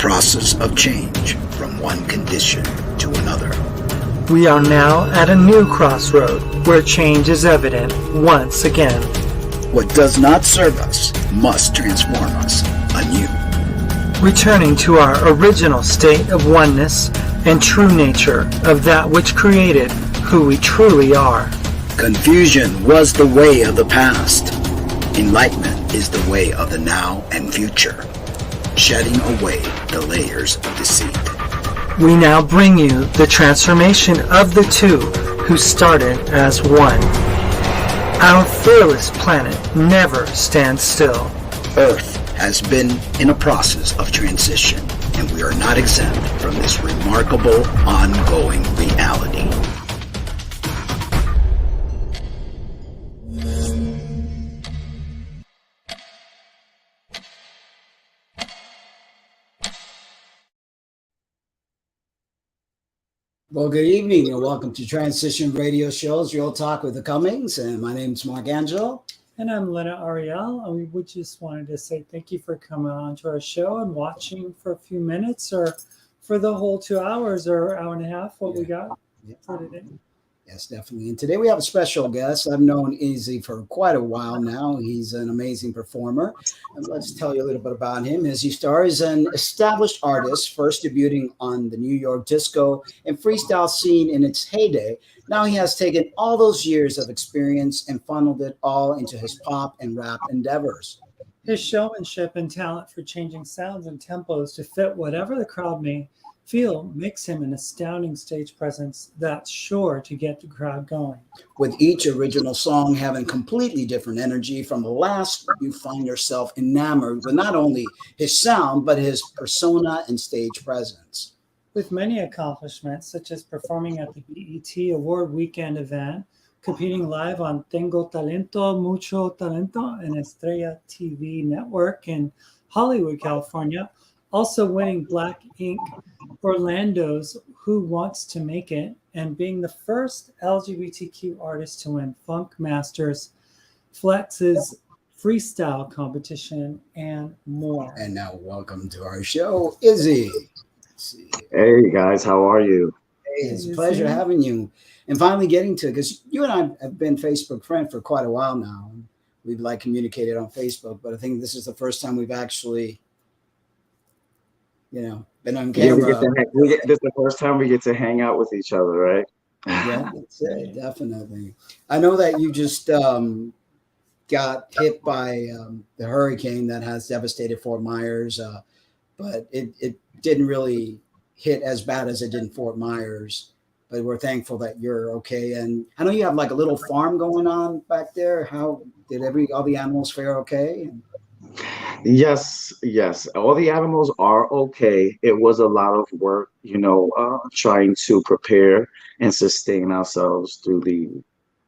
process of change from one condition to another. We are now at a new crossroad where change is evident once again. What does not serve us must transform us anew. Returning to our original state of oneness and true nature of that which created who we truly are. Confusion was the way of the past. Enlightenment is the way of the now and future, shedding away the layers of deceit. We now bring you the transformation of the two who started as one. Our fearless planet never stands still. Earth has been in a process of transition, and we are not exempt from this remarkable ongoing reality. Well, good evening and welcome to Transition Radio Shows, Real Talk with the Cummings. And my name is Mark Angelo. And I'm Lena Ariel. And we just wanted to say thank you for coming on to our show and watching for a few minutes or for the whole 2 hours or hour and a half, we got for today. Yes, definitely. And today we have a special guest. I've known Izzi for quite a while now. He's an amazing performer. And let's tell you a little bit about him. Izzi Starz is an established artist, first debuting on the New York disco and freestyle scene in its heyday. Now he has taken all those years of experience and funneled it all into his pop and rap endeavors. His showmanship and talent for changing sounds and tempos to fit whatever the crowd may feel makes him an astounding stage presence that's sure to get the crowd going. With each original song having completely different energy, from the last you find yourself enamored with not only his sound, but his persona and stage presence. With many accomplishments, such as performing at the BET Award Weekend event, competing live on Tengo Talento Mucho Talento and Estrella TV Network in Hollywood, California, also winning Black Ink Orlando's Who Wants to Make It, and being the first LGBTQ artist to win Funk Masters Flex's Freestyle competition, and more. And now welcome to our show, Izzi. Hey guys, how are you? Hey, it's a pleasure having you. And finally getting to, because you and I have been Facebook friends for quite a while now. We've communicated on Facebook, but I think this is the first time we've actually been on camera. This is the first time we get to hang out with each other, right? Yeah, that's it, definitely. I know that you just got hit by the hurricane that has devastated Fort Myers, but it didn't really hit as bad as it did in Fort Myers. But we're thankful that you're okay. And I know you have a little farm going on back there. How did all the animals fare okay? Yes. All the animals are okay. It was a lot of work, trying to prepare and sustain ourselves through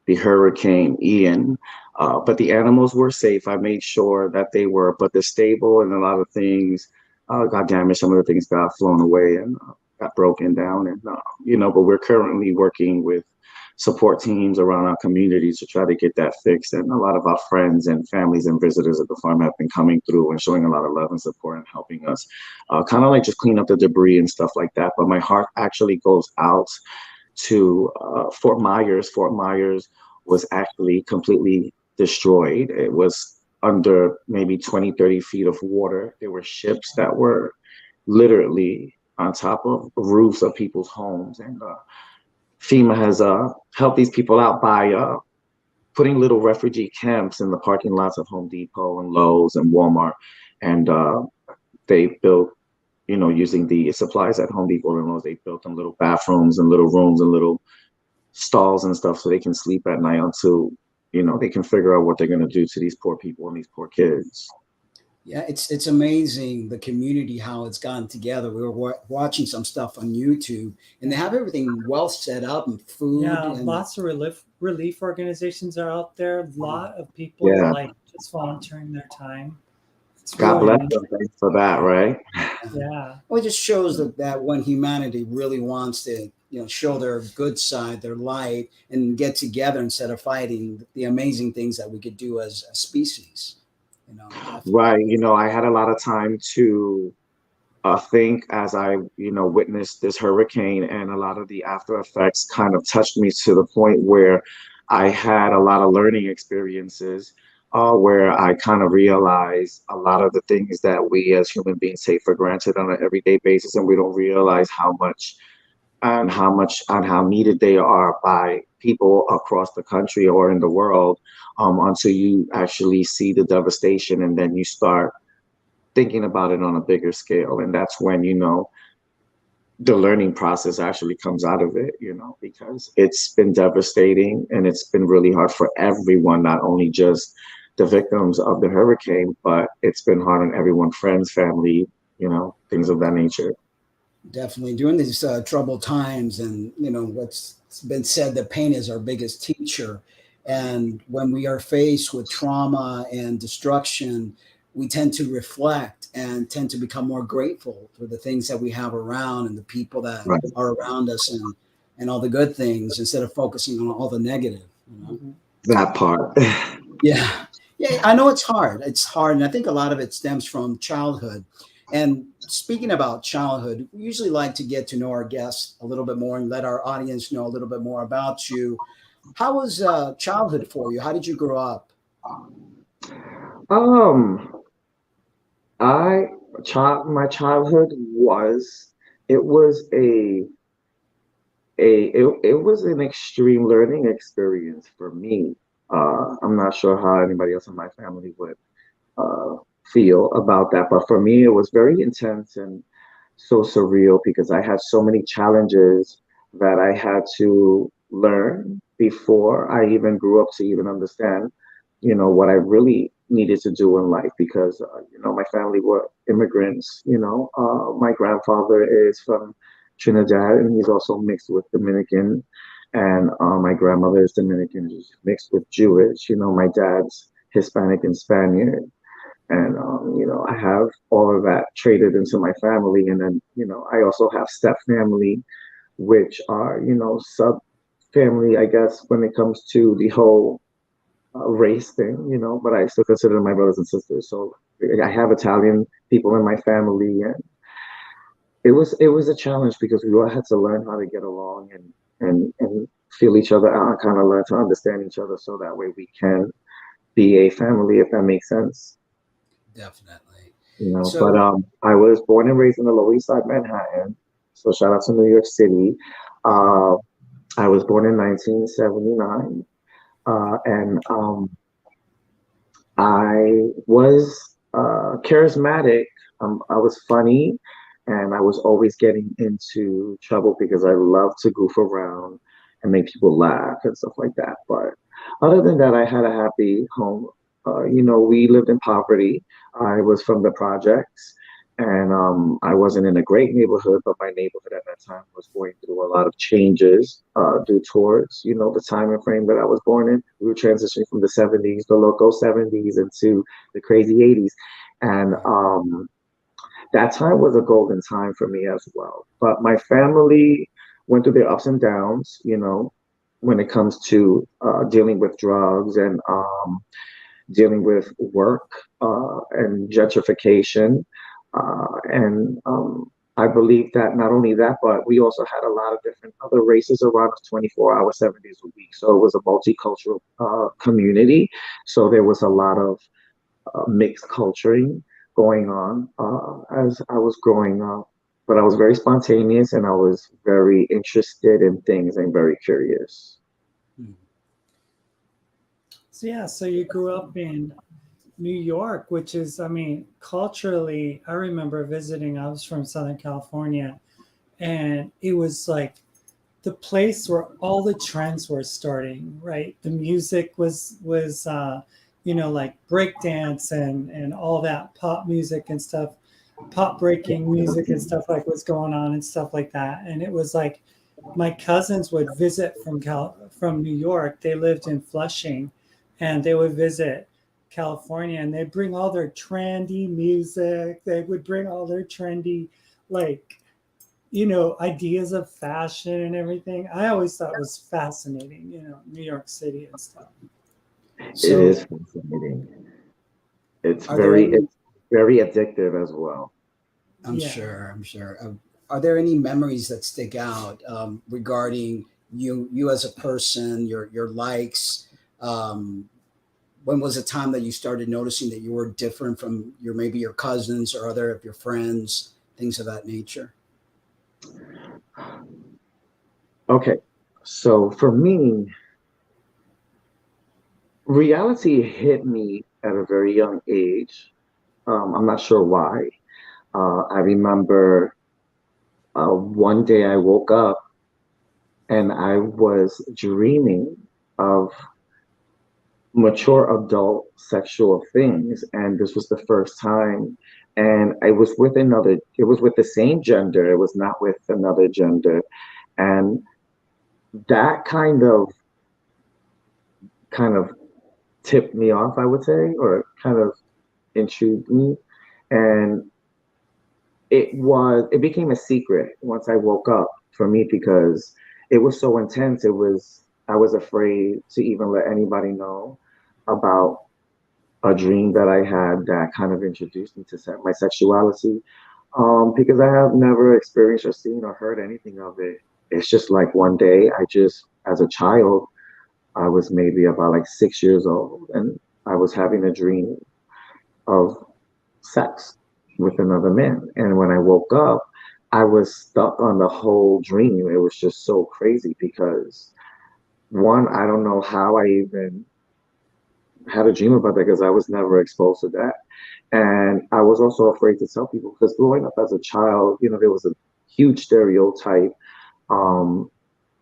the Hurricane Ian. But the animals were safe. I made sure that they were, but the stable and a lot of things got damaged. Some of the things got flown away and got broken down. And, but we're currently working with support teams around our communities to try to get that fixed. And a lot of our friends and families and visitors at the farm have been coming through and showing a lot of love and support and helping us kind of just clean up the debris and stuff like that. But my heart actually goes out to Fort Myers. Fort Myers was actually completely destroyed. It was under maybe 20, 30 feet of water. There were ships that were literally on top of roofs of people's homes. And FEMA has helped these people out by putting little refugee camps in the parking lots of Home Depot and Lowe's and Walmart. And they built, using the supplies at Home Depot and Lowe's, they built them little bathrooms and little rooms and little stalls and stuff so they can sleep at night until, they can figure out what they're going to do to these poor people and these poor kids. Yeah, it's amazing, the community, how it's gotten together. We were watching some stuff on YouTube, and they have everything well set up and food. Yeah, and lots of relief organizations are out there. A lot of people just volunteering their time. God bless them. Thanks for that, right? Yeah. Well, it just shows that when humanity really wants to, show their good side, their light, and get together instead of fighting, the amazing things that we could do as a species. Right. I had a lot of time to think as I, witnessed this hurricane, and a lot of the after effects kind of touched me to the point where I had a lot of learning experiences, where I kind of realized a lot of the things that we as human beings take for granted on an everyday basis, and we don't realize how needed they are by people across the country or in the world, until you actually see the devastation, and then you start thinking about it on a bigger scale. And that's when, the learning process actually comes out of it, because it's been devastating and it's been really hard for everyone, not only just the victims of the hurricane, but it's been hard on everyone, friends, family, things of that nature. Definitely during these troubled times, and what's been said, that pain is our biggest teacher. And when we are faced with trauma and destruction, we tend to reflect and tend to become more grateful for the things that we have around and the people that Right. are around us, and all the good things, instead of focusing on all the negative. That part. Yeah. Yeah, I know it's hard. It's hard. And I think a lot of it stems from childhood. And speaking about childhood, we usually like to get to know our guests a little bit more and let our audience know a little bit more about you. How was childhood for you? How did you grow up? Um, my childhood it was it was an extreme learning experience for me. I'm not sure how anybody else in my family would uh, feel about that. But for me, it was very intense and so surreal, because I had so many challenges that I had to learn before I even grew up to even understand, what I really needed to do in life. Because, my family were immigrants. My grandfather is from Trinidad, and he's also mixed with Dominican. And my grandmother is Dominican, she's mixed with Jewish. My dad's Hispanic and Spaniard. And, I have all of that traded into my family. And then, I also have step family, which are, sub family, I guess, when it comes to the whole race thing, but I still consider them my brothers and sisters. So I have Italian people in my family, and it was a challenge, because we all had to learn how to get along and feel each other out, and kind of learn to understand each other, so that way we can be a family, if that makes sense. Definitely. But So, I was born and raised in the Lower East Side, Manhattan. So shout out to New York City. Uh, I was born in 1979, and I was charismatic. I was funny, and I was always getting into trouble, because I love to goof around and make people laugh and stuff like that. But other than that, I had a happy home. We lived in poverty. I was from the projects, and I wasn't in a great neighborhood, but my neighborhood at that time was going through a lot of changes, due towards, the time and frame that I was born in. We were transitioning from the 70s, the local 70s, into the crazy 80s. And that time was a golden time for me as well. But my family went through their ups and downs, when it comes to dealing with drugs, and dealing with work, and gentrification. And I believe that not only that, but we also had a lot of different other races around us 24 hour, 7 days a week. So it was a multicultural community. So there was a lot of mixed culturing going on as I was growing up. But I was very spontaneous, and I was very interested in things and very curious. So yeah, so you grew up in New York, which is, I mean, culturally, I remember visiting. I was from Southern California, and it was like the place where all the trends were starting, right? The music was like breakdance and all that pop music and stuff, pop breaking music and stuff like what's going on and stuff like that. And it was like my cousins would visit from New York. They lived in Flushing, and they would visit California, and they'd bring all their trendy music. They would bring all their trendy, like, ideas of fashion and everything. I always thought it was fascinating, New York City and stuff. It so is fascinating. are there any It's very addictive as well. I'm Yeah. sure. I'm sure. Are there any memories that stick out regarding you as a person, your likes? When was the time that you started noticing that you were different from maybe your cousins or other of your friends, things of that nature? Okay, so for me, reality hit me at a very young age. I'm not sure why. I remember one day I woke up and I was dreaming of mature adult sexual things, and this was the first time. And it was with the same gender, it was not with another gender. And that kind of tipped me off, I would say, or kind of intrigued me. And it became a secret once I woke up for me because it was so intense. I was afraid to even let anybody know about a dream that I had that kind of introduced me to my sexuality. Because I have never experienced or seen or heard anything of it. It's just like one day as a child, I was maybe about like 6 years old, and I was having a dream of sex with another man. And when I woke up, I was stuck on the whole dream. It was just so crazy because one, I don't know how I even had a dream about that because I was never exposed to that. And I was also afraid to tell people because growing up as a child, there was a huge stereotype um,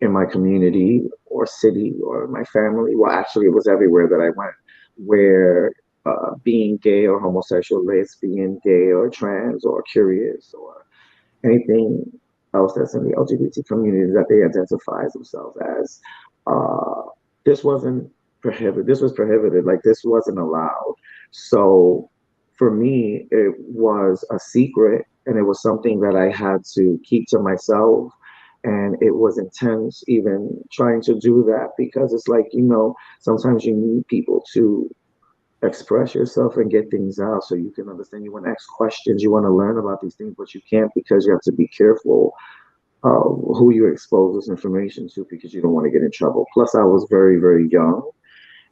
in my community or city or my family. Well, actually, it was everywhere that I went, where being gay or homosexual, lesbian, gay or trans or curious or anything else that's in the LGBT community that they identify themselves as, uh, this wasn't prohibited. This was prohibited. Like this wasn't allowed. So for me, it was a secret and it was something that I had to keep to myself. And it was intense even trying to do that because it's like, sometimes you need people to express yourself and get things out so you can understand. You want to ask questions, you want to learn about these things, but you can't because you have to be careful who you expose this information to because you don't want to get in trouble. Plus, I was very, very young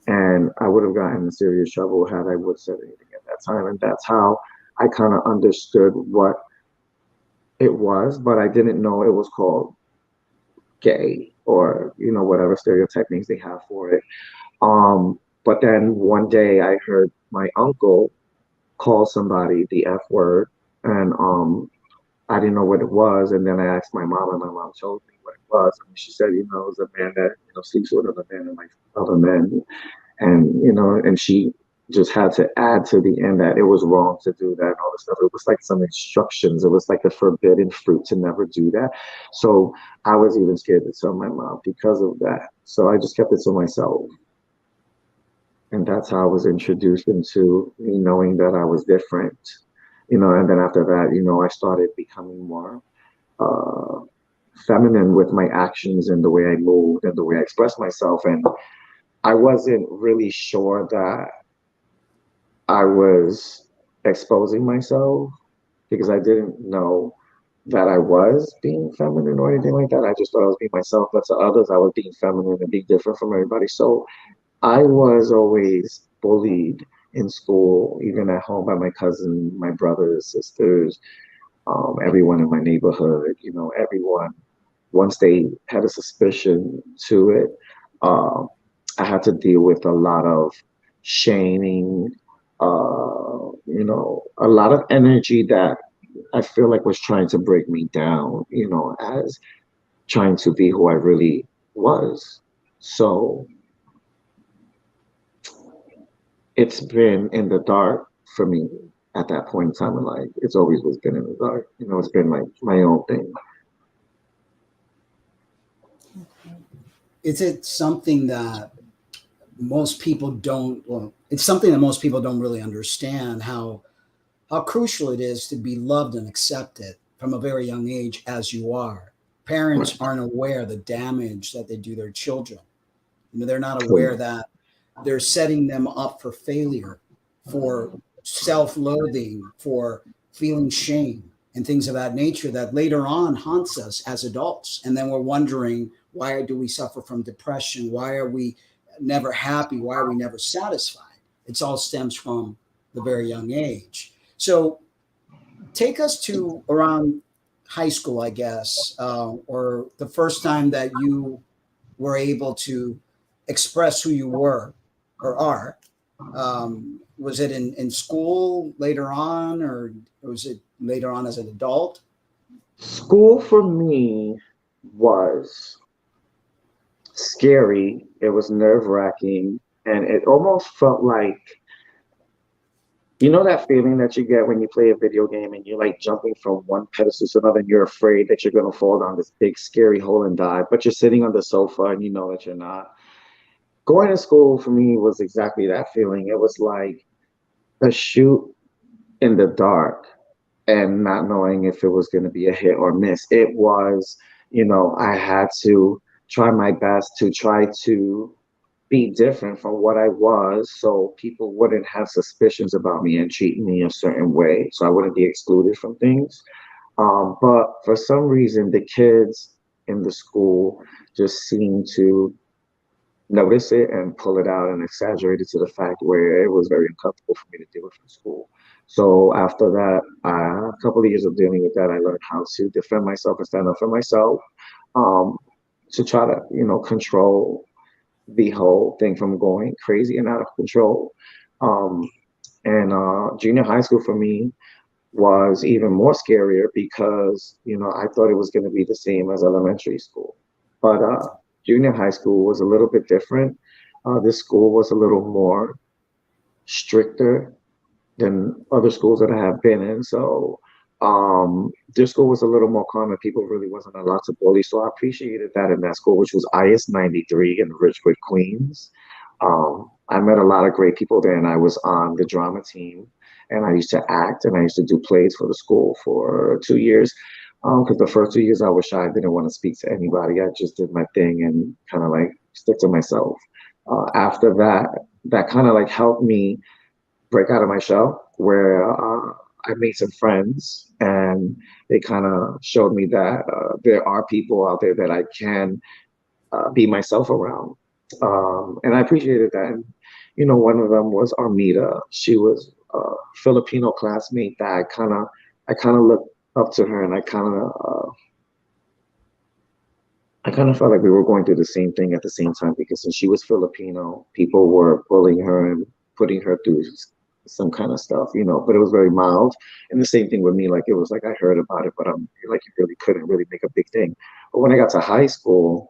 and I would have gotten in serious trouble had I would have said anything at that time. And that's how I kind of understood what it was, but I didn't know it was called gay or, whatever stereotype names they have for it. But then one day I heard my uncle call somebody the F word, and I didn't know what it was. And then I asked my mom, and my mom told me what it was. And she said, it was a man that sleeps with other men and like other men, and and she just had to add to the end that it was wrong to do that and all this stuff. It was like some instructions. It was like a forbidden fruit to never do that. So I was even scared to tell my mom because of that. So I just kept it to myself. And that's how I was introduced into me knowing that I was different, and then after that, I started becoming more uh, feminine with my actions and the way I moved and the way I expressed myself. And I wasn't really sure that I was exposing myself because I didn't know that I was being feminine or anything like that. I just thought I was being myself, but to others, I was being feminine and being different from everybody. So I was always bullied in school, even at home by my cousin, my brothers, sisters, everyone in my neighborhood, everyone. Once they had a suspicion to it, uh, I had to deal with a lot of shaming, a lot of energy that I feel like was trying to break me down, as trying to be who I really was. So it's been in the dark for me at that point in time in life. It's always was been in the dark. It's been like my own thing. Is it something that most people don't? Well, it's something that most people don't really understand how crucial it is to be loved and accepted from a very young age as you are. Parents Right. aren't aware of the damage that they do their children. They're not aware True. that they're setting them up for failure, for self-loathing, for feeling shame. and things of that nature that later on haunts us as adults. And then we're wondering, why do we suffer from depression? Why are we never happy? Why are we never satisfied? It's all stems from the very young age. So take us to around high school, I guess, or the first time that you were able to express who you were or are. Was it in school later on, or was it later on as an adult? School for me was scary. It was nerve-wracking, and it almost felt like, you know, that feeling that you get when you play a video game and you're like jumping from one pedestal to another and you're afraid that you're going to fall down this big scary hole and die, but you're sitting on the sofa and you know that you're not. Going to school for me was exactly that feeling. It was like a shoot in the dark and not knowing if it was going to be a hit or miss. It was, you know, I had to try my best to try to be different from what I was so people wouldn't have suspicions about me and treat me a certain way, so I wouldn't be excluded from things. But for some reason, the kids in the school just seemed to notice it and pull it out and exaggerate it to the fact where it was very uncomfortable for me to deal with in school. So after that, a couple of years of dealing with that, I learned how to defend myself and stand up for myself, um, to try to, you know, control the whole thing from going crazy and out of control. Um, and junior high school for me was even more scarier because, you know, I thought it was going to be the same as elementary school. But junior high school was a little bit different. This school was a little more stricter than other schools that I have been in. So this school was a little more calm and people really wasn't allowed to bully. So I appreciated that in that school, which was IS 93 in Ridgewood, Queens. I met a lot of great people there, and I was on the drama team, and I used to act and I used to do plays for the school for 2 years. Because the first 2 years I was shy, I didn't want to speak to anybody. I just did my thing and kind of like stick to myself. After that, that kind of like helped me break out of my shell, where I made some friends and they kind of showed me that there are people out there that I can be myself around. And I appreciated that. And, you know, one of them was Armida. She was a Filipino classmate that I kind of looked up to her, and I kind of felt like we were going through the same thing at the same time, because since she was Filipino, people were bullying her and putting her through some kind of stuff, you know, but it was very mild. And the same thing with me, like it was like I heard about it, but I'm like, you really couldn't really make a big thing. But when I got to high school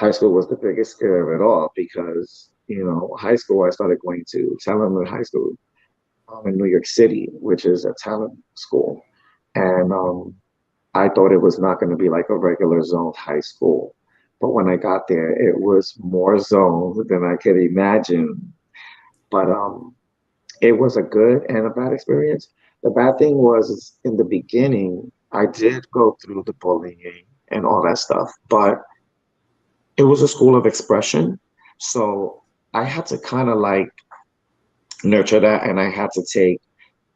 was the biggest scare of it all, because, you know, high school, I started going to Talent High School in New York City, which is a talent school. And I thought it was not going to be like a regular zoned high school. But when I got there, it was more zoned than I could imagine. But it was a good and a bad experience. The bad thing was in the beginning, I did go through the bullying and all that stuff, but it was a school of expression. So I had to kind of like nurture that, and I had to take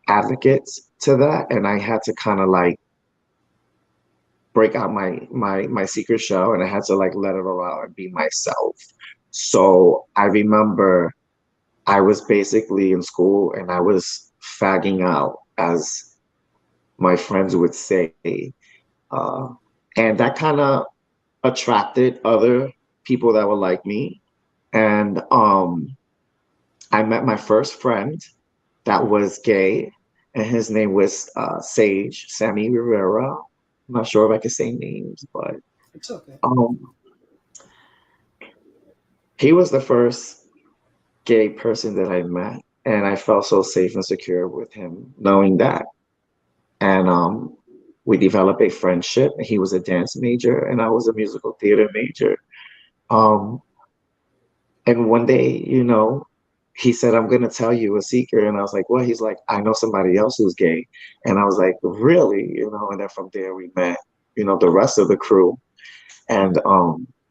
advocates to that, and I had to kind of like break out my secret shell, and I had to like let it all out and be myself. So I remember I was basically in school and I was fagging out, as my friends would say. Uh, and that kind of attracted other people that were like me. And I met my first friend that was gay, and his name was Sammy Rivera. I'm not sure if I can say names, but It's okay. He was the first gay person that I met, and I felt so safe and secure with him knowing that. And we developed a friendship. He was a dance major and I was a musical theater major. Um, and one day, you know, he said, "I'm gonna tell you a secret." And I was like, "Well," he's like, "I know somebody else who's gay." And I was like, "Really?" You know, and then from there we met, you know, the rest of the crew. And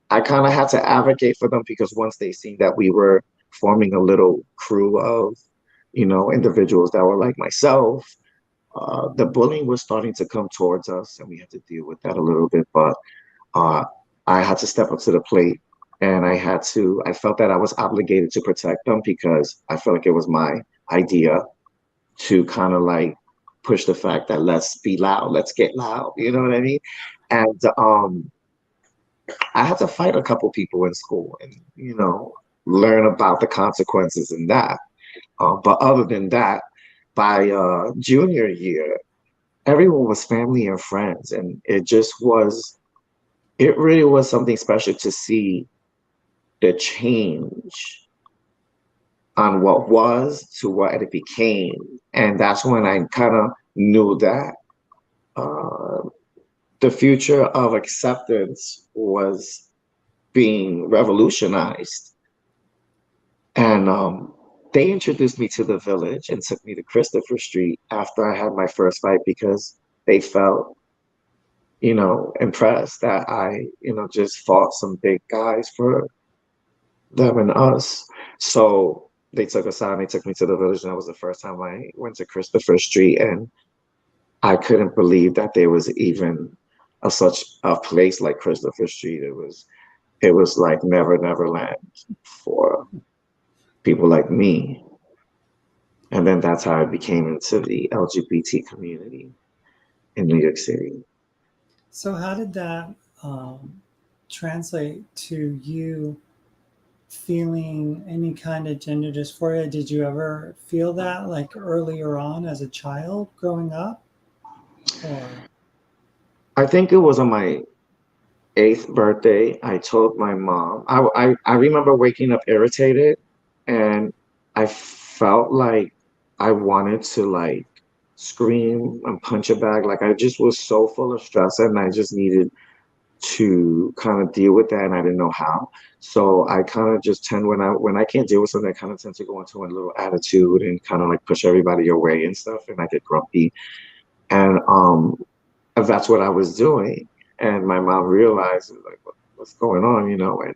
I kind of had to advocate for them, because once they seen that we were forming a little crew of, you know, individuals that were like myself, the bullying was starting to come towards us, and we had to deal with that a little bit. But uh, I had to step up to the plate, and I felt that I was obligated to protect them because I felt like it was my idea to kind of like push the fact that let's be loud, let's get loud, you know what I mean? And I had to fight a couple people in school and, learn about the consequences in that. But other than that, by junior year, everyone was family and friends, and it really was something special to see the change on what was to what it became. And that's when I kind of knew that uh, the future of acceptance was being revolutionized. And they introduced me to the village and took me to Christopher Street after I had my first fight because they felt, impressed that I, just fought some big guys for them and us. So they took us out and they took me to the village. And that was the first time I went to Christopher Street. And I couldn't believe that there was even such a place like Christopher Street. It was like never land for people like me. And then that's how I became into the LGBT community in New York City. So how did that translate to you feeling any kind of gender dysphoria? Did you ever feel that like earlier on as a child growing up? Or I think it was on my 8th birthday. I told my mom. I remember waking up irritated, and I felt like I wanted to like scream and punch a bag. Like I just was so full of stress, and I just needed to kind of deal with that, and I didn't know how. So I kind of just tend when I can't deal with something, I kind of tend to go into a little attitude and kind of like push everybody away and stuff, and I get grumpy. And that's what I was doing. And my mom realized like what's going on, and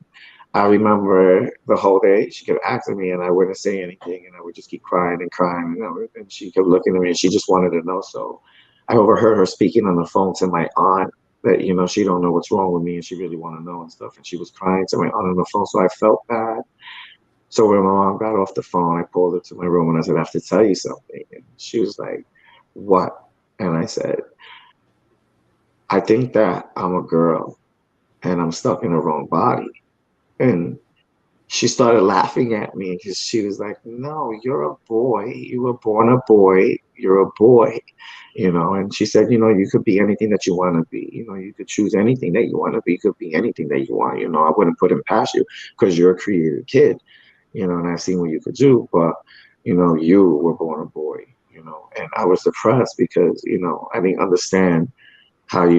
I remember the whole day she kept asking me and I wouldn't say anything and I would just keep crying and crying, and she kept looking at me and she just wanted to know. So I overheard her speaking on the phone to my aunt that, she don't know what's wrong with me and she really want to know and stuff. And she was crying to my aunt on the phone. So I felt bad. So when my mom got off the phone, I pulled her to my room and I said, I have to tell you something. And she was like, what? And I said, I think that I'm a girl and I'm stuck in the wrong body. And she started laughing at me because she was like, no, you're a boy. You were born a boy. You're a boy, and she said, you could be anything that you want to be. You could choose anything that you want to be. You could be anything that you want. I wouldn't put it past you because you're a creative kid, and I've seen what you could do. But, you were born a boy, and I was depressed because, I didn't understand how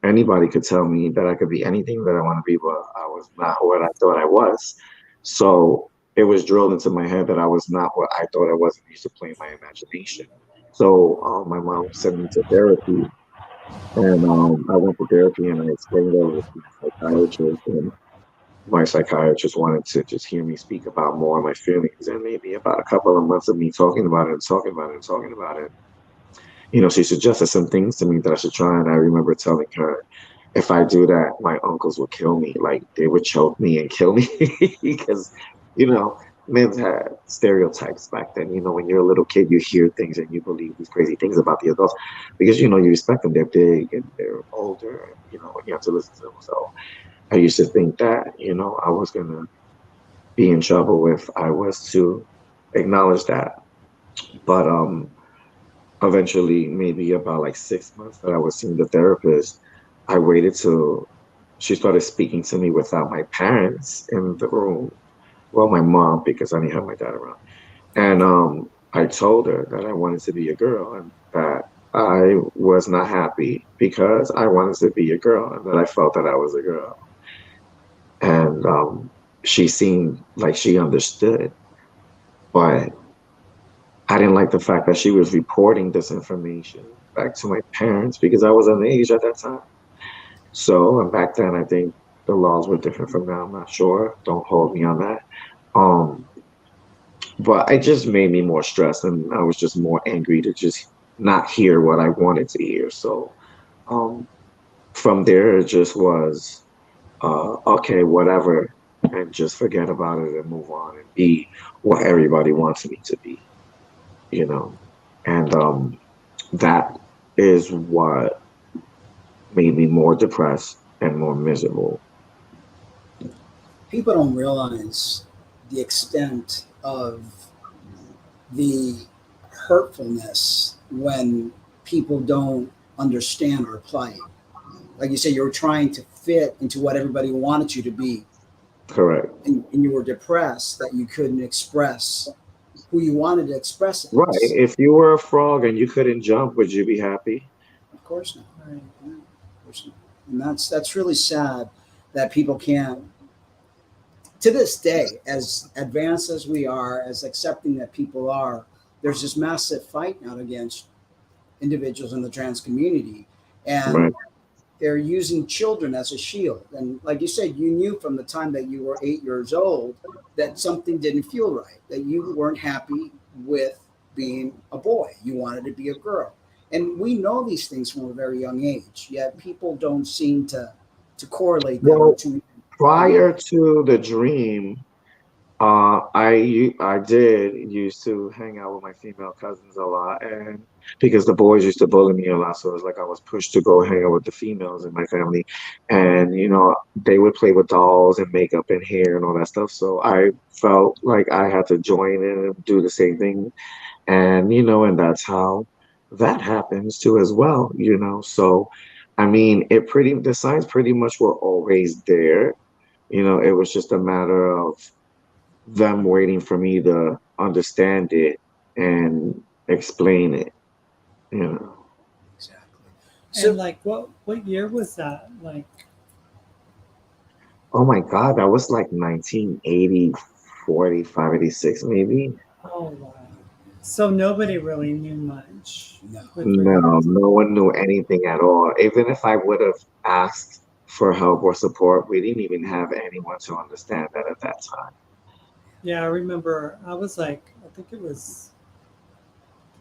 anybody could tell me that I could be anything that I want to be, but I was not what I thought I was. So it was drilled into my head that I was not what I thought I was, and I used to play my imagination. So my mom sent me to therapy, and I went to therapy and I explained all this to my psychiatrist, and my psychiatrist wanted to just hear me speak about more of my feelings. And maybe about a couple of months of me talking about it and talking about it and talking about it, she suggested some things to me that I should try. And I remember telling her, if I do that, my uncles would kill me. Like they would choke me and kill me because, men had stereotypes back then. When you're a little kid, you hear things and you believe these crazy things about the adults because, you respect them. They're big and they're older, and, you have to listen to them. So I used to think that, I was going to be in trouble if I was to acknowledge that. But, eventually, maybe about like 6 months that I was seeing the therapist, I waited till she started speaking to me without my parents in the room. Well, my mom, because I didn't have my dad around. And I told her that I wanted to be a girl and that I was not happy because I wanted to be a girl and that I felt that I was a girl. And she seemed like she understood, but I didn't like the fact that she was reporting this information back to my parents because I was underage at that time. So, and back then, I think the laws were different from now. I'm not sure. Don't hold me on that. Um, but it just made me more stressed, and I was just more angry to just not hear what I wanted to hear. So um, from there, it just was okay, whatever, and just forget about it and move on and be what everybody wants me to be, you know. And that is what made me more depressed and more miserable. People don't realize the extent of the hurtfulness when people don't understand our plight. Like you said, you're trying to fit into what everybody wanted you to be, Correct. and you were depressed that you couldn't express who you wanted to express it Right. as. If you were a frog and you couldn't jump, would you be happy? Of course not. Right. Yeah, of course not. And that's really sad that people can't. To this day, as advanced as we are, as accepting that people are, there's this massive fight out against individuals in the trans community, Right. and they're using children as a shield. And like you said, you knew from the time that you were 8 years old that something didn't feel right, that you weren't happy with being a boy. You wanted to be a girl. And we know these things from a very young age, yet people don't seem to correlate them or Well, to believe prior it. to the dream, I did used to hang out with my female cousins a lot, and because the boys used to bully me a lot, so it was like I was pushed to go hang out with the females in my family, and they would play with dolls and makeup and hair and all that stuff. So I felt like I had to join in and do the same thing, and that's how that happens too as well. So I mean, the signs pretty much were always there. It was just a matter of them waiting for me to understand it and explain it. Exactly. And So like, what year was that? Like, Oh my God, that was like 1980, 45, 86 maybe. oh wow. So nobody really knew much no. with No, regards. no one knew anything at all. Even if I would have asked for help or support, we didn't even have anyone to understand that at that time. Yeah, I remember. I was like, I think it was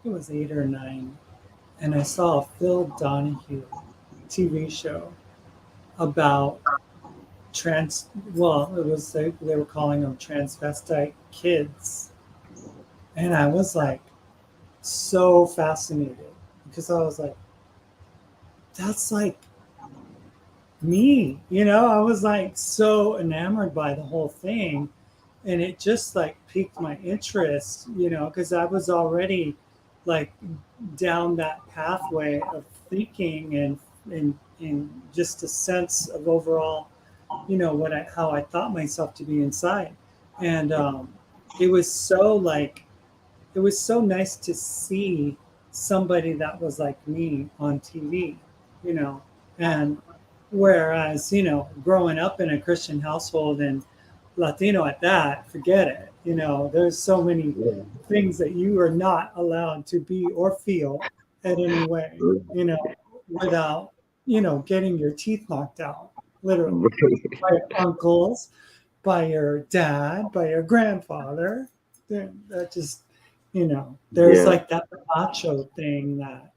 8 or 9, and I saw a Phil Donahue TV show about trans. Well, it was they were calling them transvestite kids, and I was like so fascinated because I was like, that's like me, I was like so enamored by the whole thing, and it just like piqued my interest, because I was already like down that pathway of thinking and just a sense of overall, how I thought myself to be inside. And it was so like it was so nice to see somebody that was like me on TV, you know. And whereas, growing up in a Christian household and Latino at that, forget it. There's so many Yeah. things that you are not allowed to be or feel at any way, without, getting your teeth knocked out, literally, by your uncles, by your dad, by your grandfather. That just, there's Yeah. like that macho thing that,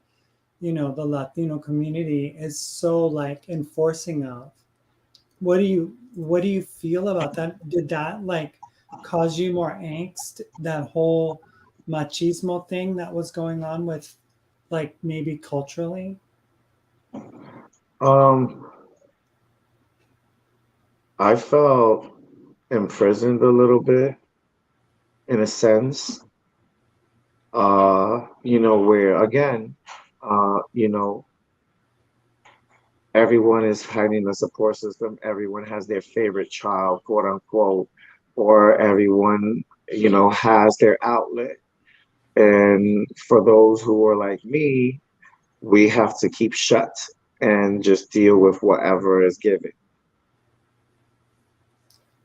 the Latino community is so like enforcing of. What do you feel about that? Did that like cause you more angst, that whole machismo thing that was going on with like maybe culturally? Um, I felt imprisoned a little bit in a sense, where again, uh, you know, everyone is finding a support system. Everyone has their favorite child, quote unquote, or everyone, has their outlet. And for those who are like me, we have to keep shut and just deal with whatever is given.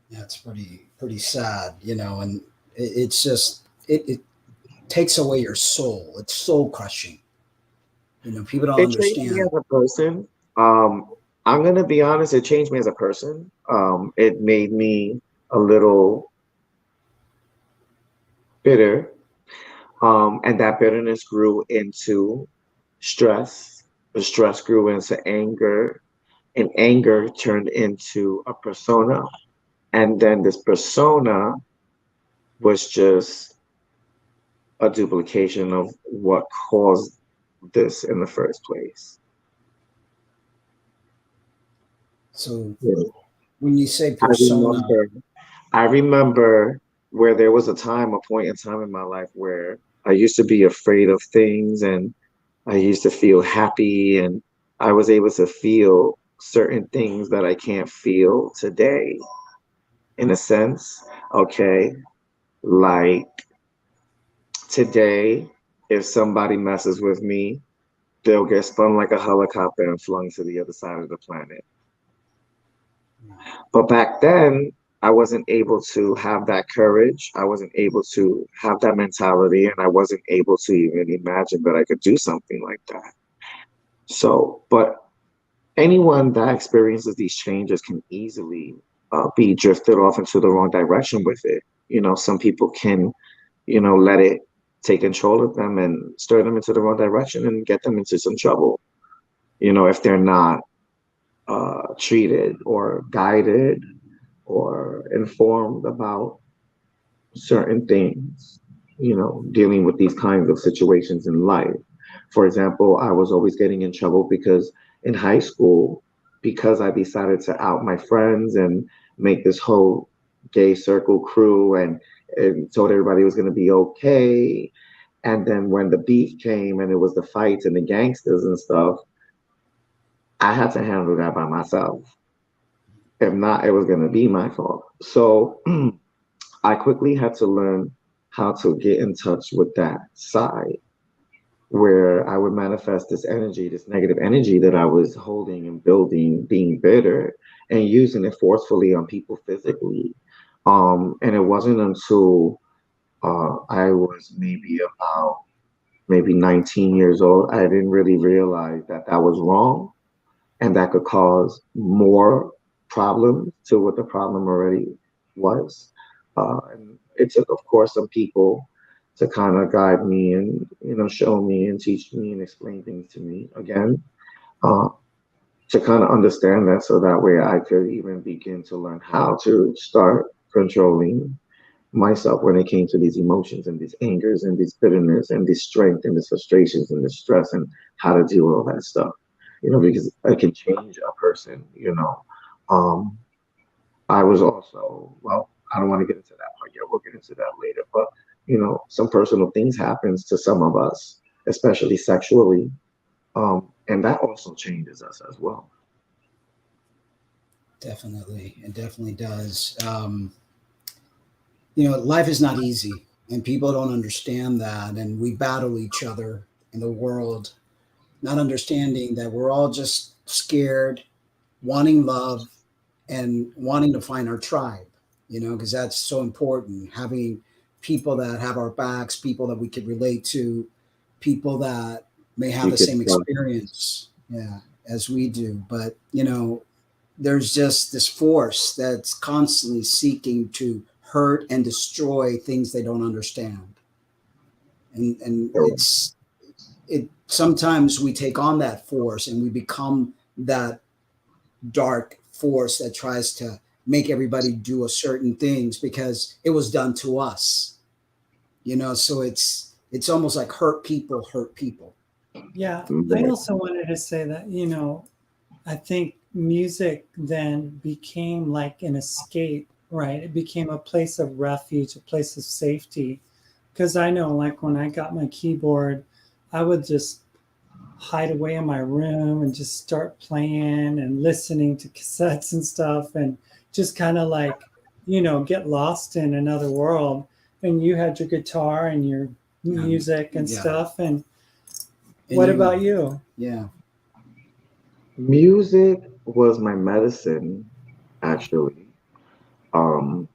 That's pretty sad, and it's just it takes away your soul. It's soul crushing. People don't It changed me understand. as a person. Um, I'm gonna be honest, it changed me as a person. It made me a little bitter. And that bitterness grew into stress. The stress grew into anger, and anger turned into a persona. And then this persona was just a duplication of what caused this in the first place. So Yeah. when you say I persona, remember, I remember where there was a time, a point in time in my life where I used to be afraid of things and I used to feel happy and I was able to feel certain things that I can't feel today in a sense. Okay. Like today, if somebody messes with me, they'll get spun like a helicopter and flung to the other side of the planet. But back then, I wasn't able to have that courage. I wasn't able to have that mentality, and I wasn't able to even imagine that I could do something like that. So, but anyone that experiences these changes can easily be drifted off into the wrong direction with it. Some people can, let it take control of them and steer them into the wrong direction and get them into some trouble, if they're not treated or guided or informed about certain things, dealing with these kinds of situations in life. For example, I was always getting in trouble because in high school, because I decided to out my friends and make this whole gay circle crew and told everybody it was going to be okay. And then when the beef came and it was the fights and the gangsters and stuff, I had to handle that by myself. If not, it was going to be my fault. So I quickly had to learn how to get in touch with that side where I would manifest this energy, this negative energy that I was holding and building, being bitter and using it forcefully on people physically. And it wasn't until I was maybe 19 years old, I didn't really realize that that was wrong and that could cause more problems to what the problem already was. And it took, of course, some people to kind of guide me and show me and teach me and explain things to me again, uh, to kind of understand that, so that way I could even begin to learn how to start controlling myself when it came to these emotions and these angers and these bitterness and this strength and these frustrations and the stress and how to deal with all that stuff, because it can change a person. Um, I was also, well, I don't want to get into that part yet. We'll get into that later. But, some personal things happens to some of us, especially sexually. And that also changes us as well. definitely, it definitely does. Life is not easy, and people don't understand that, and we battle each other in the world, not understanding that we're all just scared, wanting love, and wanting to find our tribe. Because that's so important. Having people that have our backs, people that we could relate to, people that may have We the could same trust. experience, yeah, as we do. But there's just this force that's constantly seeking to hurt and destroy things they don't understand, and it sometimes we take on that force and we become that dark force that tries to make everybody do a certain things because it was done to us. So it's almost like hurt people. Yeah, I Right. also wanted to say that, I think music then became like an escape, right? It became a place of refuge, a place of safety. Because I know, like, when I got my keyboard, I would just hide away in my room and just start playing and listening to cassettes and stuff and just kind of like, get lost in another world. And you had your guitar and your music and Yeah, stuff. And and what about you? yeah, Music was my medicine, actually. Um,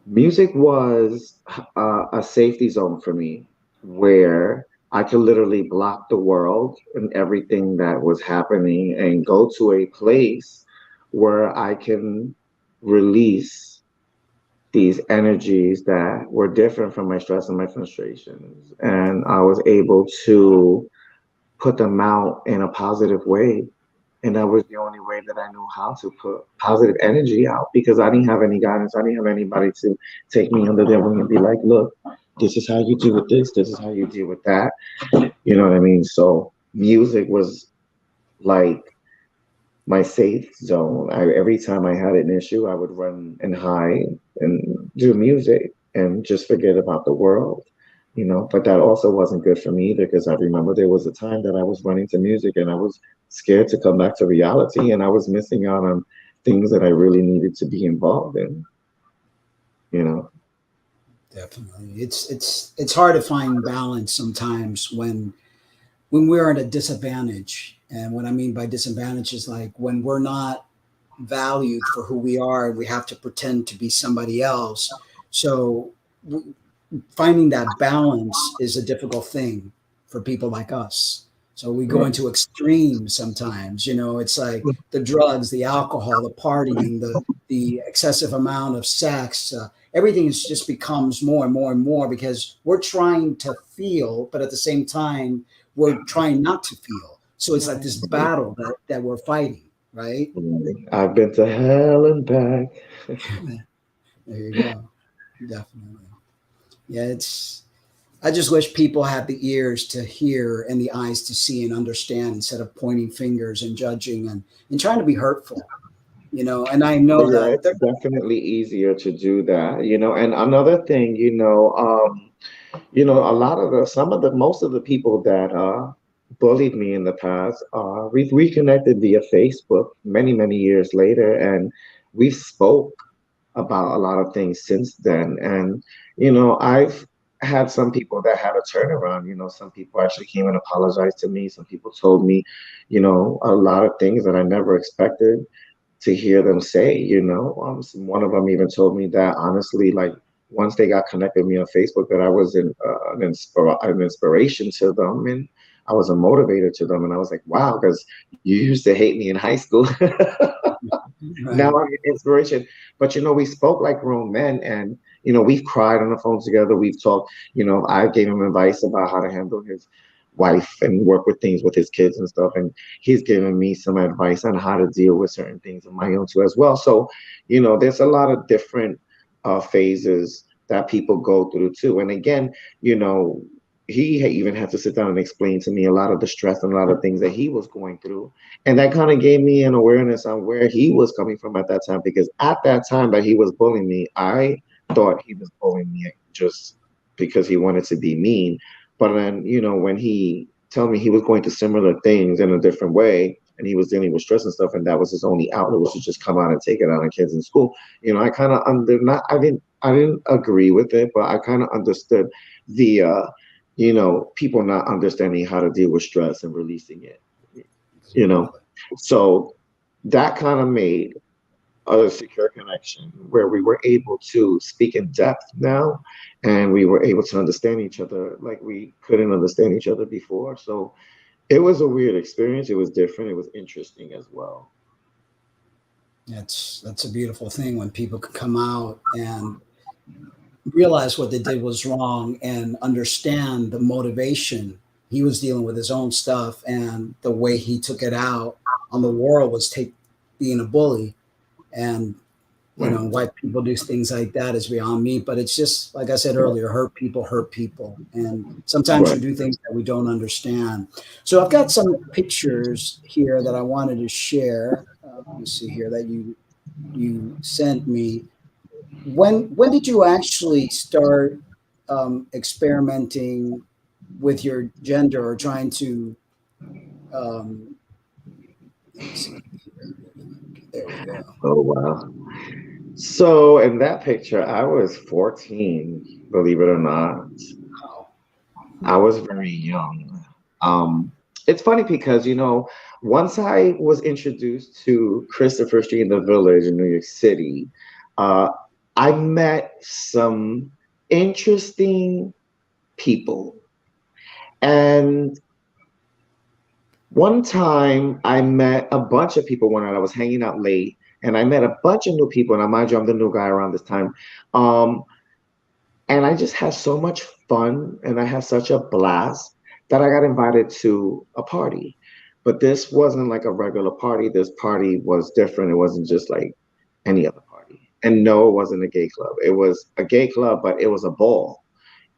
Music was a safety zone for me where I could literally block the world and everything that was happening and go to a place where I can release these energies that were different from my stress and my frustrations. And I was able to put them out in a positive way. And that was the only way that I knew how to put positive energy out because I didn't have any guidance. I didn't have anybody to take me under their wing and be like, look, this is how you deal with this. This is how you deal with that. You know what I mean? So music was like my safe zone. Every time I had an issue, I would run and hide and do music and just forget about the world, you know. But that also wasn't good for me either because I remember there was a time that I was running to music and I was scared to come back to reality and I was missing out on things that I really needed to be involved in, you know. Definitely. It's hard to find balance sometimes when we're at a disadvantage. And what I mean by disadvantage is like when we're not valued for who we are, we have to pretend to be somebody else. So finding that balance is a difficult thing for people like us. So we go into extremes sometimes, you know, it's like the drugs, the alcohol, the partying, the excessive amount of sex, everything is just becomes more and more and more because we're trying to feel, but at the same time, we're trying not to feel. So it's like this battle that we're fighting, right? I've been to hell and back. There you go. Definitely. Yeah, it's I just wish people had the ears to hear and the eyes to see and understand instead of pointing fingers and judging and trying to be hurtful, you know. And I know Yeah, that it's definitely easier to do that, you know. And another thing, you know, a lot of the, some of the, most of the people that bullied me in the past, we've reconnected via Facebook many years later, and we spoke about a lot of things since then. And, you know, I've had some people that had a turnaround. You know, some people actually came and apologized to me. Some people told me, you know, a lot of things that I never expected to hear them say, you know. One of them even told me that honestly, like once they got connected with me on Facebook, that I was an inspiration to them and I was a motivator to them. And I was like, wow, because you used to hate me in high school. Now right. I'm an inspiration. But you know, we spoke like grown men and you know, we've cried on the phone together. We've talked, you know, I gave him advice about how to handle his wife and work with things with his kids and stuff. And he's given me some advice on how to deal with certain things of my own too as well. So, you know, there's a lot of different phases that people go through too. And again, you know, even had to sit down and explain to me a lot of the stress and a lot of things that he was going through. And that kind of gave me an awareness on where he was coming from at that time. Because at that time that he was bullying me, I thought he was bullying me just because he wanted to be mean. But then, you know, when he told me he was going through similar things in a different way, and he was dealing with stress and stuff, and that was his only outlet was to just come out and take it out on kids in school. You know, I kind of I didn't agree with it, but I kind of understood the you know, people not understanding how to deal with stress and releasing it. You know, so that kind of made a secure connection where we were able to speak in depth now and we were able to understand each other like we couldn't understand each other before. So it was a weird experience. It was different. It was interesting as well. That's a beautiful thing when people can come out and realize what they did was wrong and understand the motivation. He was dealing with his own stuff and the way he took it out on the world was take being a bully. And you Right. know why people do things like that is beyond me, but it's just like I said earlier, hurt people, and sometimes we Right. do things that we don't understand. So I've got some pictures here that I wanted to share. Let me see here that you sent me. When did you actually start experimenting with your gender or trying to um, let me see here. There we go. Oh, wow. So in that picture, I was 14, believe it or not. Wow. I was very young. Um, it's funny because, you know, once I was introduced to Christopher Street in the Village in New York City, uh, I met some interesting people. And one time I met a bunch of people one night. I was hanging out late and I met a bunch of new people. And I mind you, I'm the new guy around this time. Um, and I just had so much fun and I had such a blast that I got invited to a party. But this wasn't like a regular party. This party was different. It wasn't just like any other party. And no, it wasn't a gay club. It was a gay club, but it was a ball.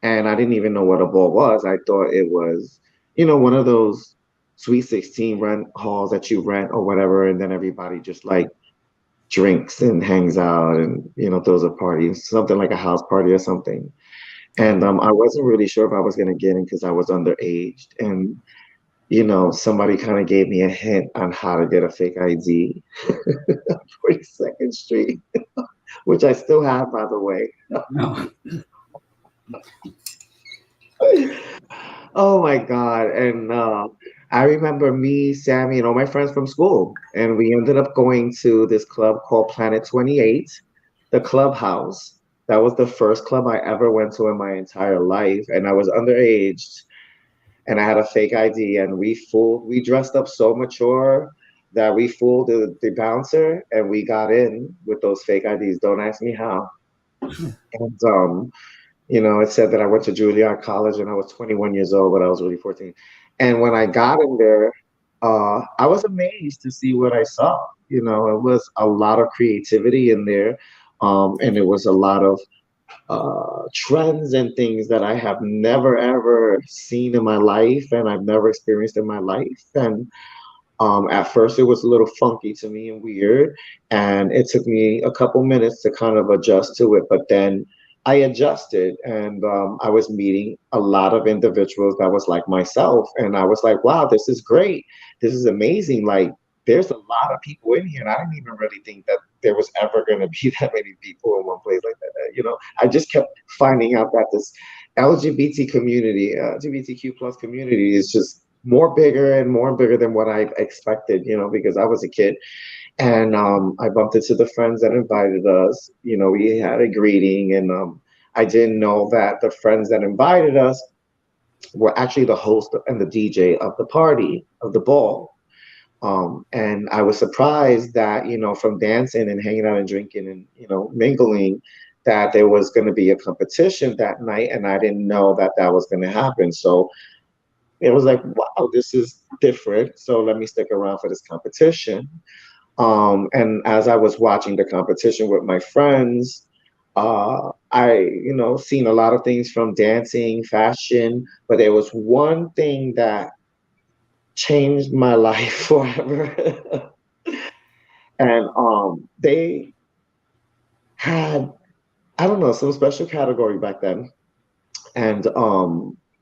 And I didn't even know what a ball was. I thought it was, one of those Sweet 16 rent halls that you rent or whatever. And then everybody just like drinks and hangs out and, throws a party, something like a house party or something. And I wasn't really sure if I was going to get in because I was underage. And, somebody kind of gave me a hint on how to get a fake ID on 42nd Street, which I still have, by the way. No. Oh my God. And I remember me, Sammy, and all my friends from school. And we ended up going to this club called Planet 28, the clubhouse. That was the first club I ever went to in my entire life. And I was underage and I had a fake ID. And we dressed up so mature that we fooled the bouncer and we got in with those fake IDs. Don't ask me how. And it said that I went to Juilliard College and I was 21 years old, but I was really 14. And when I got in there, I was amazed to see what I saw. It was a lot of creativity in there. And it was a lot of trends and things that I have never, ever seen in my life and I've never experienced in my life. And at first, it was a little funky to me and weird, and it took me a couple minutes to kind of adjust to it. But then I adjusted, and I was meeting a lot of individuals that was like myself, and I was like, "Wow, this is great! This is amazing! Like, there's a lot of people in here, and I didn't even really think that there was ever going to be that many people in one place like that." I just kept finding out that this LGBT community, LGBTQ plus community, is just more bigger and more bigger than what I expected, because I was a kid. And I bumped into the friends that invited us. We had a greeting, and I didn't know that the friends that invited us were actually the host and the DJ of the party, of the ball. And I was surprised that, from dancing and hanging out and drinking and, mingling, that there was going to be a competition that night. And I didn't know that that was going to happen. So it was like, wow, this is different. So let me stick around for this competition. And as I was watching the competition with my friends, I, seen a lot of things from dancing, fashion, but there was one thing that changed my life forever. And they had, I don't know, some special category back then. And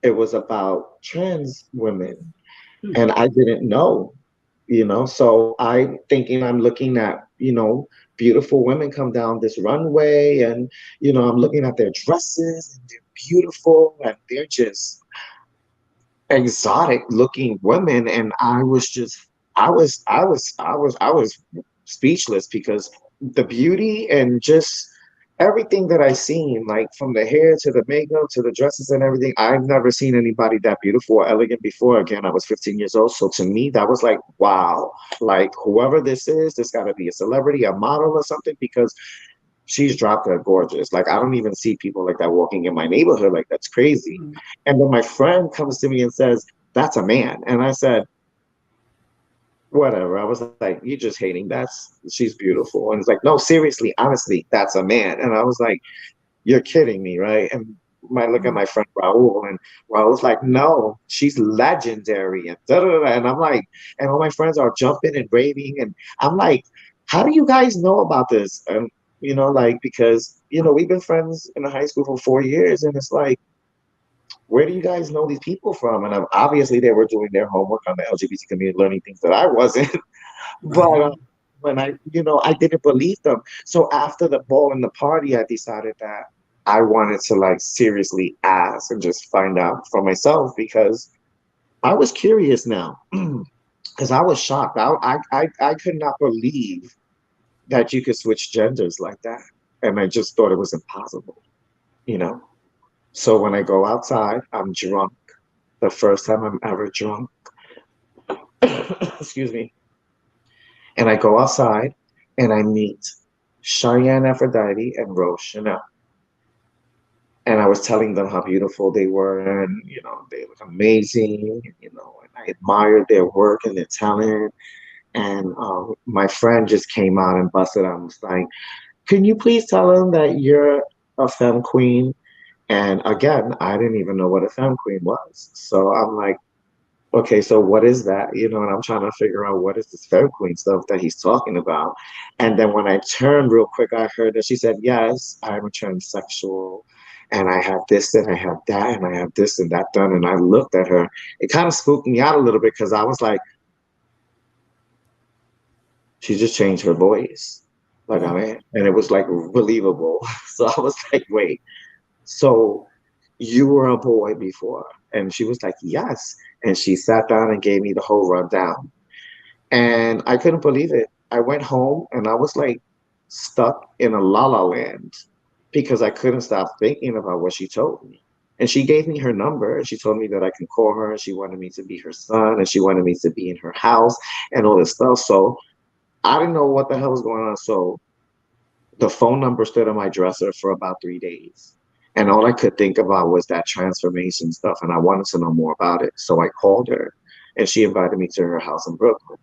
it was about trans women. And I didn't know, so I'm thinking I'm looking at, beautiful women come down this runway and, I'm looking at their dresses and they're beautiful and they're just exotic looking women. And I was speechless because the beauty and just everything that I seen, like from the hair to the makeup to the dresses and everything, I've never seen anybody that beautiful or elegant before. Again, I was 15 years old. So to me, that was like, wow, like whoever this is, this got to be a celebrity, a model or something, because she's dropped dead gorgeous. Like, I don't even see people like that walking in my neighborhood. Like, that's crazy. And then my friend comes to me and says, that's a man. And I said, whatever. I was like, you're just hating. She's beautiful. And it's like, no, seriously, honestly, that's a man. And I was like, you're kidding me, right? And I look at my friend Raul, and Raul's like, no, she's legendary. And da da da. And I'm like, and all my friends are jumping and raving. And I'm like, how do you guys know about this? And, because, we've been friends in the high school for 4 years. And it's like, where do you guys know these people from? And obviously they were doing their homework on the LGBT community, learning things that I wasn't. But when I didn't believe them. So after the ball and the party, I decided that I wanted to like seriously ask and just find out for myself, because I was curious now, because I was shocked. I could not believe that you could switch genders like that. And I just thought it was impossible, So when I go outside, I'm drunk. The first time I'm ever drunk. Excuse me. And I go outside and I meet Cheyenne Aphrodite and Rose Chanel. And I was telling them how beautiful they were, and they look amazing, and I admired their work and their talent. And my friend just came out and busted out and was like, "Can you please tell them that you're a femme queen?" And again, I didn't even know what a femme queen was. So I'm like, okay, so what is that? And I'm trying to figure out what is this femme queen stuff that he's talking about. And then when I turned real quick, I heard that she said, yes, I'm a transsexual. And I have this and I have that and I have this and that done. And I looked at her. It kind of spooked me out a little bit because I was like, she just changed her voice. Like, I mean, and it was like believable. So I was like, wait, so you were a boy before? And she was like, yes. And she sat down and gave me the whole rundown. And I couldn't believe it. I went home and I was like stuck in a la la land because I couldn't stop thinking about what she told me. And she gave me her number and she told me that I can call her and she wanted me to be her son and she wanted me to be in her house and all this stuff. So I didn't know what the hell was going on. So the phone number stood on my dresser for about 3 days. And all I could think about was that transformation stuff. And I wanted to know more about it. So I called her and she invited me to her house in Brooklyn.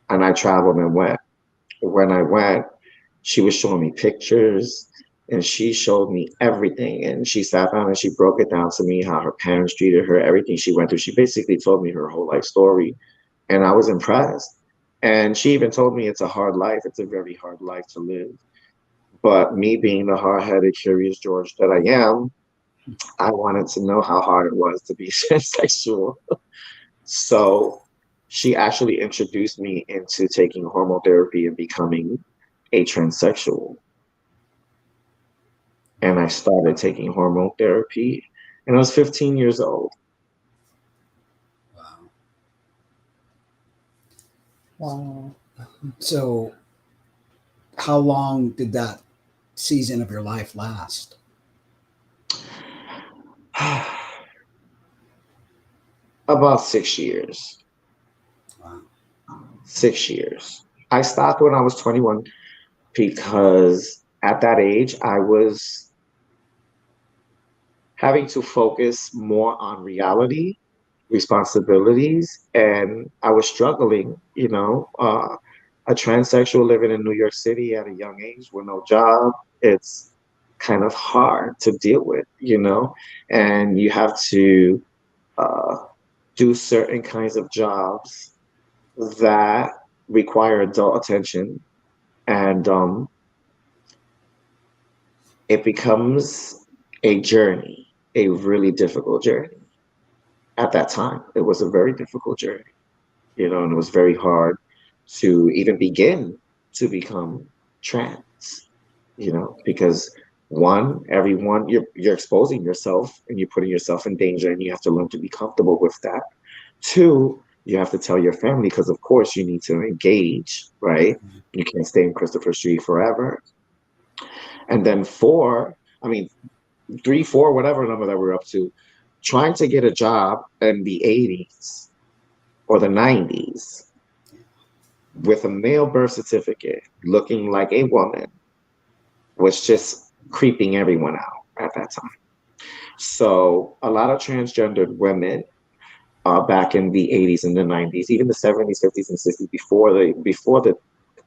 And I traveled and went. When I went, she was showing me pictures and she showed me everything. And she sat down and she broke it down to me, how her parents treated her, everything she went through. She basically told me her whole life story. And I was impressed. And she even told me it's a hard life. It's a very hard life to live. But me being the hard-headed, curious George that I am, I wanted to know how hard it was to be transsexual. So she actually introduced me into taking hormone therapy and becoming a transsexual. And I started taking hormone therapy, and I was 15 years old. Wow. Wow. So, how long did that season of your life last? About 6 years. Wow. 6 years. I stopped when I was 21 because at that age, I was having to focus more on reality, responsibilities, and I was struggling, a transsexual living in New York City at a young age with no job. It's kind of hard to deal with, and you have to uh, do certain kinds of jobs that require adult attention, and it becomes a journey, a really difficult journey. At that time, it was a very difficult journey, and it was very hard to even begin to become trans, because one, everyone, you're exposing yourself and you're putting yourself in danger, and you have to learn to be comfortable with that. Two, you have to tell your family because, of course, you need to engage, right? You can't stay in Christopher Street forever. And then four, I mean, 3, 4, whatever number that we're up to, trying to get a job in the 80s or the 90s with a male birth certificate looking like a woman was just creeping everyone out at that time. So a lot of transgendered women back in the 80s and the 90s, even the 70s, 50s, and 60s, before the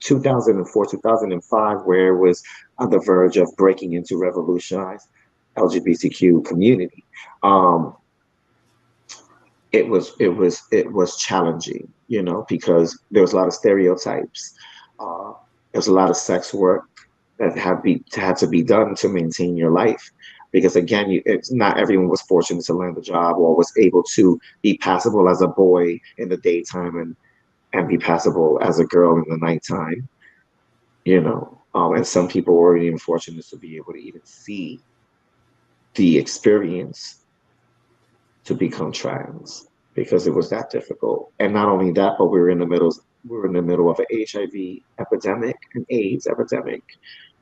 2004, 2005, where it was on the verge of breaking into revolutionized LGBTQ community. It was challenging, because there was a lot of stereotypes. There's a lot of sex work that had to be done to maintain your life. Because again, it's not everyone was fortunate to land a job or was able to be passable as a boy in the daytime and be passable as a girl in the nighttime. And some people weren't even fortunate to be able to even see the experience to become trans because it was that difficult. And not only that, but we were in the middle of an HIV epidemic, an AIDS epidemic.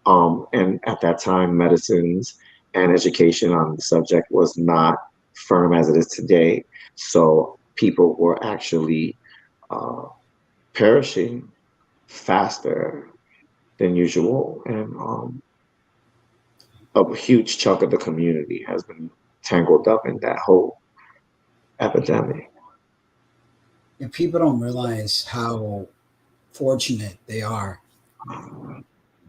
And at that time, medicines and education on the subject was not firm as it is today. So people were actually perishing faster than usual, and a huge chunk of the community has been tangled up in that whole epidemic. And people don't realize how fortunate they are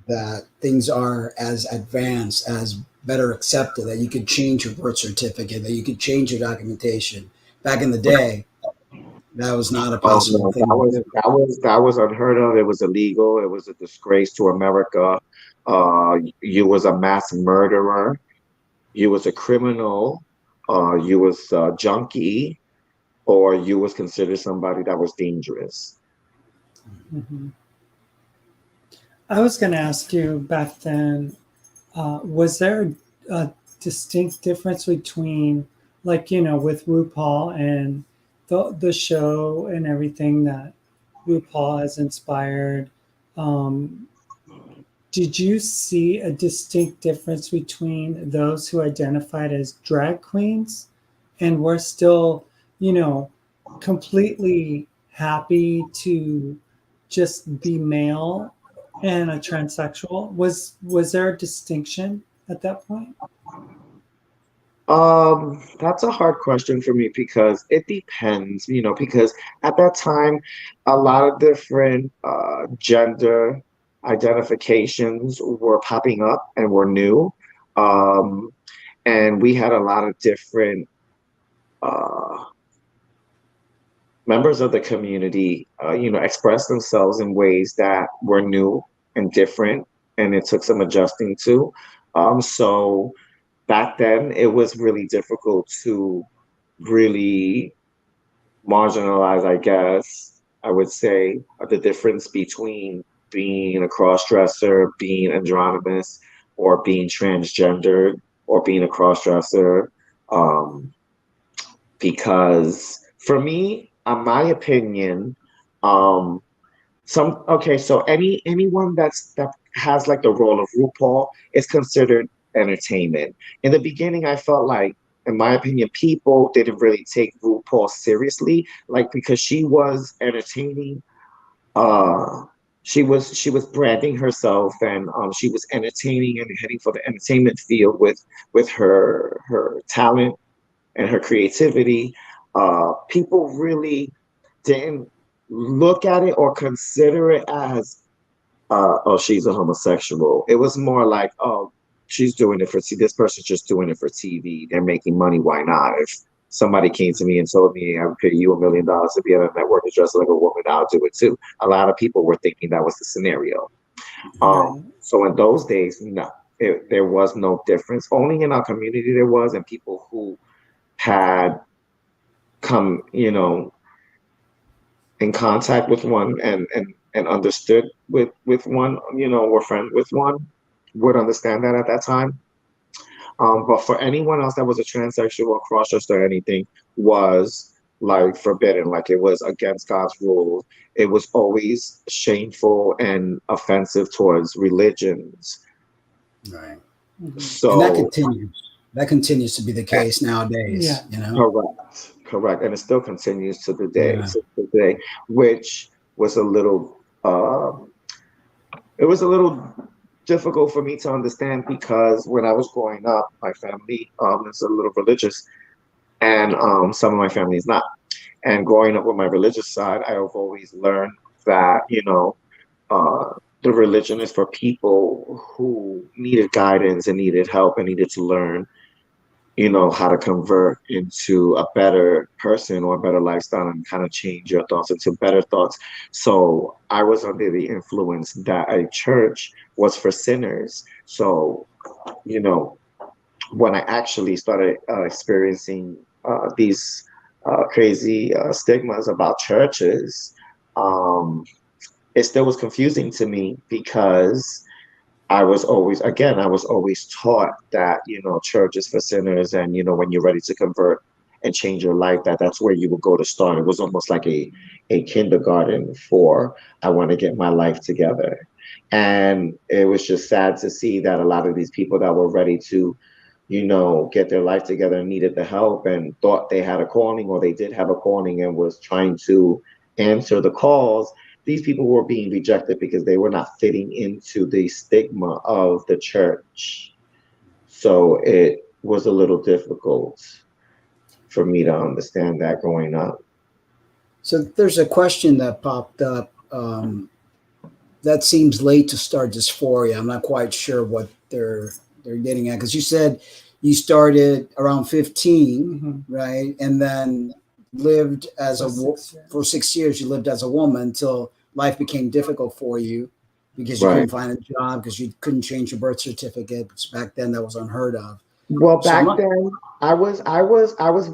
that things are as advanced, as better accepted, that you could change your birth certificate, that you could change your documentation. Back in the day, that was not a Oh possible no, thing to do. that was unheard of. It was illegal. It was a disgrace to America. You was a mass murderer. You was a criminal. You was a junkie, or you was considered somebody that was dangerous. Mhm. I was going to ask you back then, was there a distinct difference between, like, with RuPaul and the show and everything that RuPaul has inspired? Um, did you see a distinct difference between those who identified as drag queens and were still, you know, completely happy to just be male and a transsexual? Was there a distinction at that point? That's a hard question for me because it depends, because at that time, a lot of different gender identifications were popping up and were new. Um, and we had a lot of different uh, members of the community, express themselves in ways that were new and different, and it took some adjusting to. So back then, it was really difficult to really marginalize, I guess, I would say, the difference between being a cross-dresser, being androgynous, or being transgendered, or being a cross-dresser. Um, because for me, in my opinion, um, so anyone that has like the role of RuPaul is considered entertainment. In the beginning, I felt like, in my opinion, people didn't really take RuPaul seriously, like because she was entertaining. Uh, she was branding herself, and she was entertaining and heading for the entertainment field with her talent and her creativity. People really didn't look at it or consider it as, oh, she's a homosexual. It was more like, oh, she's doing it for this person's just doing it for TV. They're making money. Why not? If somebody came to me and told me I would pay you $1 million to be on a network and dress like a woman, I'll do it too. A lot of people were thinking that was the scenario. Right. So in those days, no, there was no difference. Only in our community there was, and people who had come, in contact with one and understood with one, were friends with one, would understand that at that time. But for anyone else that was a transsexual or cross-dresser or anything was like forbidden, like it was against God's rules. It was always shameful and offensive towards religions. Right. Mhm. And that So continues. That continues to be the case nowadays, Yeah. correct, and it still continues Yeah. to the day, which was a little it was a little difficult for me to understand because when I was growing up, my family is a little religious, and some of my family is not. And growing up with my religious side, I have always learned that uh, the religion is for people who needed guidance and needed help and needed to learn how to convert into a better person or a better lifestyle and kind of change your thoughts into better thoughts. So I was under the influence that a church was for sinners. So, you know, when I actually started experiencing these crazy stigmas about churches, um, it still was confusing to me because I was always taught that, church is for sinners. And, when you're ready to convert and change your life, that's where you would go to start. It was almost like a kindergarten for, I want to get my life together. And it was just sad to see that a lot of these people that were ready to, get their life together and needed the help and thought they had a calling or they did have a calling and was trying to answer the calls, these people were being rejected because they were not fitting into the stigma of the church. So it was a little difficult for me to understand that growing up. So there's a question that popped up. That seems late to start dysphoria. I'm not quite sure what they're getting at, because you said you started around 15, right? And then lived as for 6 years. You lived as a woman until life became difficult for you because you couldn't find a job, because you couldn't change your birth certificate. Because back then that was unheard of. Well, back then I was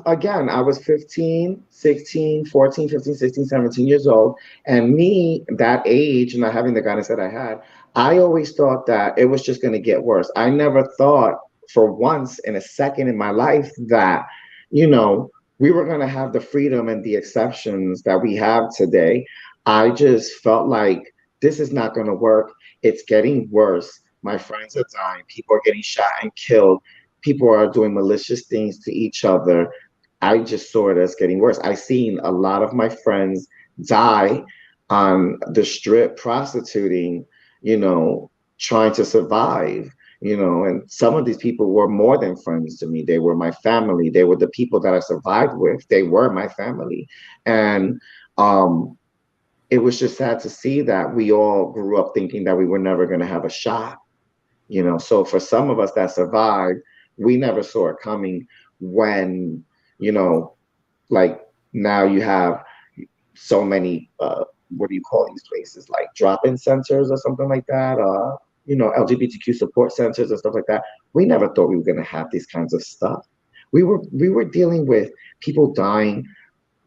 again, I was 15, 16, 14, 15, 16, 17 years old. And me, that age, not having the guidance that I had, I always thought that it was just going to get worse. I never thought for once in a second in my life that, you know, we were going to have the freedom and the exceptions that we have today. I just felt like this is not going to work. It's getting worse. My friends are dying. People are getting shot and killed. People are doing malicious things to each other. I just saw it as getting worse. I seen a lot of my friends die on the strip prostituting, you know, trying to survive, you know, and some of these people were more than friends to me. They were my family. They were the people that I survived with. They were my family. And it was just sad to see that we all grew up thinking that we were never going to have a shot, you know. So for some of us that survived, we never saw it coming when, you know, like now you have so many, what do you call these places? Like drop-in centers or something like that, you know, LGBTQ support centers and stuff like that. We never thought we were going to have these kinds of stuff. We were dealing with people dying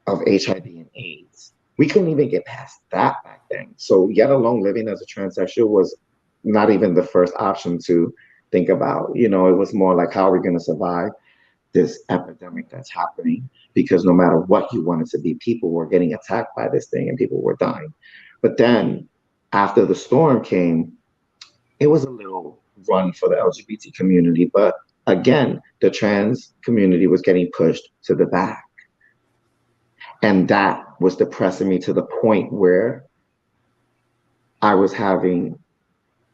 of HIV and AIDS. We couldn't even get past that back then. So yet alone living as a transsexual was not even the first option to think about. You know, it was more like, how are we going to survive this epidemic that's happening? Because no matter what you wanted to be, people were getting attacked by this thing and people were dying. But then after the storm came, it was a little run for the LGBT community. But again, the trans community was getting pushed to the back. And that was depressing me to the point where I was having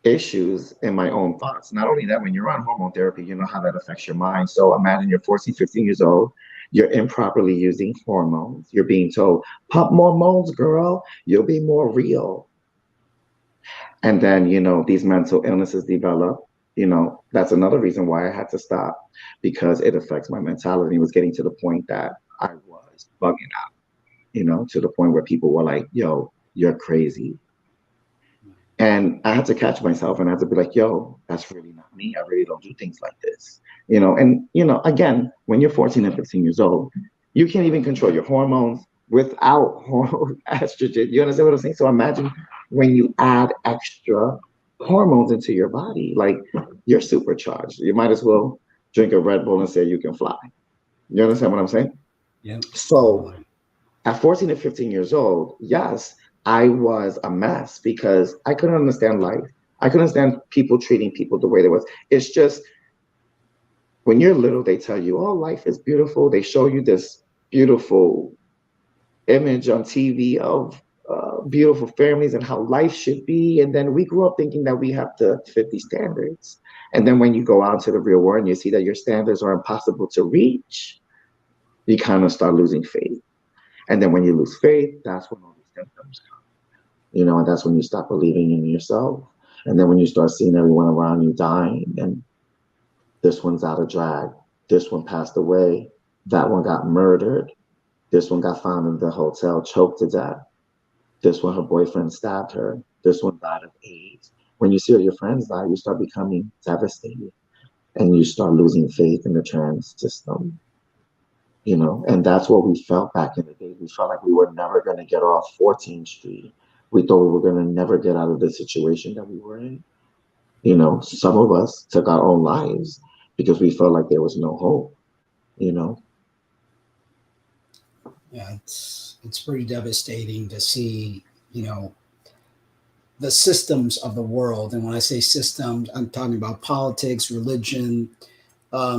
issues in my own thoughts. Not only that, when you're on hormone therapy, you know how that affects your mind. So imagine you're 14, 15 years old, you're improperly using hormones. You're being told, pump more hormones, girl, you'll be more real. And then, you know, these mental illnesses develop. You know, that's another reason why I had to stop, because it affects my mentality. It was getting to the point that I was bugging out, you know, to the point where people were like, yo, you're crazy. And I had to catch myself and I had to be like, yo, that's really not me. I really don't do things like this. You know, and, you know, again, when you're 14 and 15 years old, you can't even control your hormones without estrogen. You understand what I'm saying? So imagine when you add extra hormones into your body, like you're supercharged. You might as well drink a Red Bull and say you can fly. You understand what I'm saying? Yeah. So at 14 and 15 years old, yes, I was a mess because I couldn't understand life. I couldn't understand people treating people the way they was. It's just when you're little, they tell you, oh, life is beautiful. They show you this beautiful image on TV of beautiful families and how life should be. And then we grew up thinking that we have to fit these standards. And then when you go out to the real world and you see that your standards are impossible to reach, you kind of start losing faith. And then when you lose faith, that's when all these symptoms come. You know, and that's when you stop believing in yourself. And then when you start seeing everyone around you dying, and this one's out of drag, this one passed away, that one got murdered, this one got found in the hotel choked to death, this one, her boyfriend stabbed her, this one died of AIDS. When you see all your friends die, you start becoming devastated and you start losing faith in the trans system. You know, and that's what we felt back in the day. We felt like we were never going to get off 14th Street. We thought we were going to never get out of the situation that we were in. You know, some of us took our own lives because we felt like there was no hope, you know. Yeah, it's pretty devastating to see, you know, the systems of the world. And when I say systems, I'm talking about politics, religion, a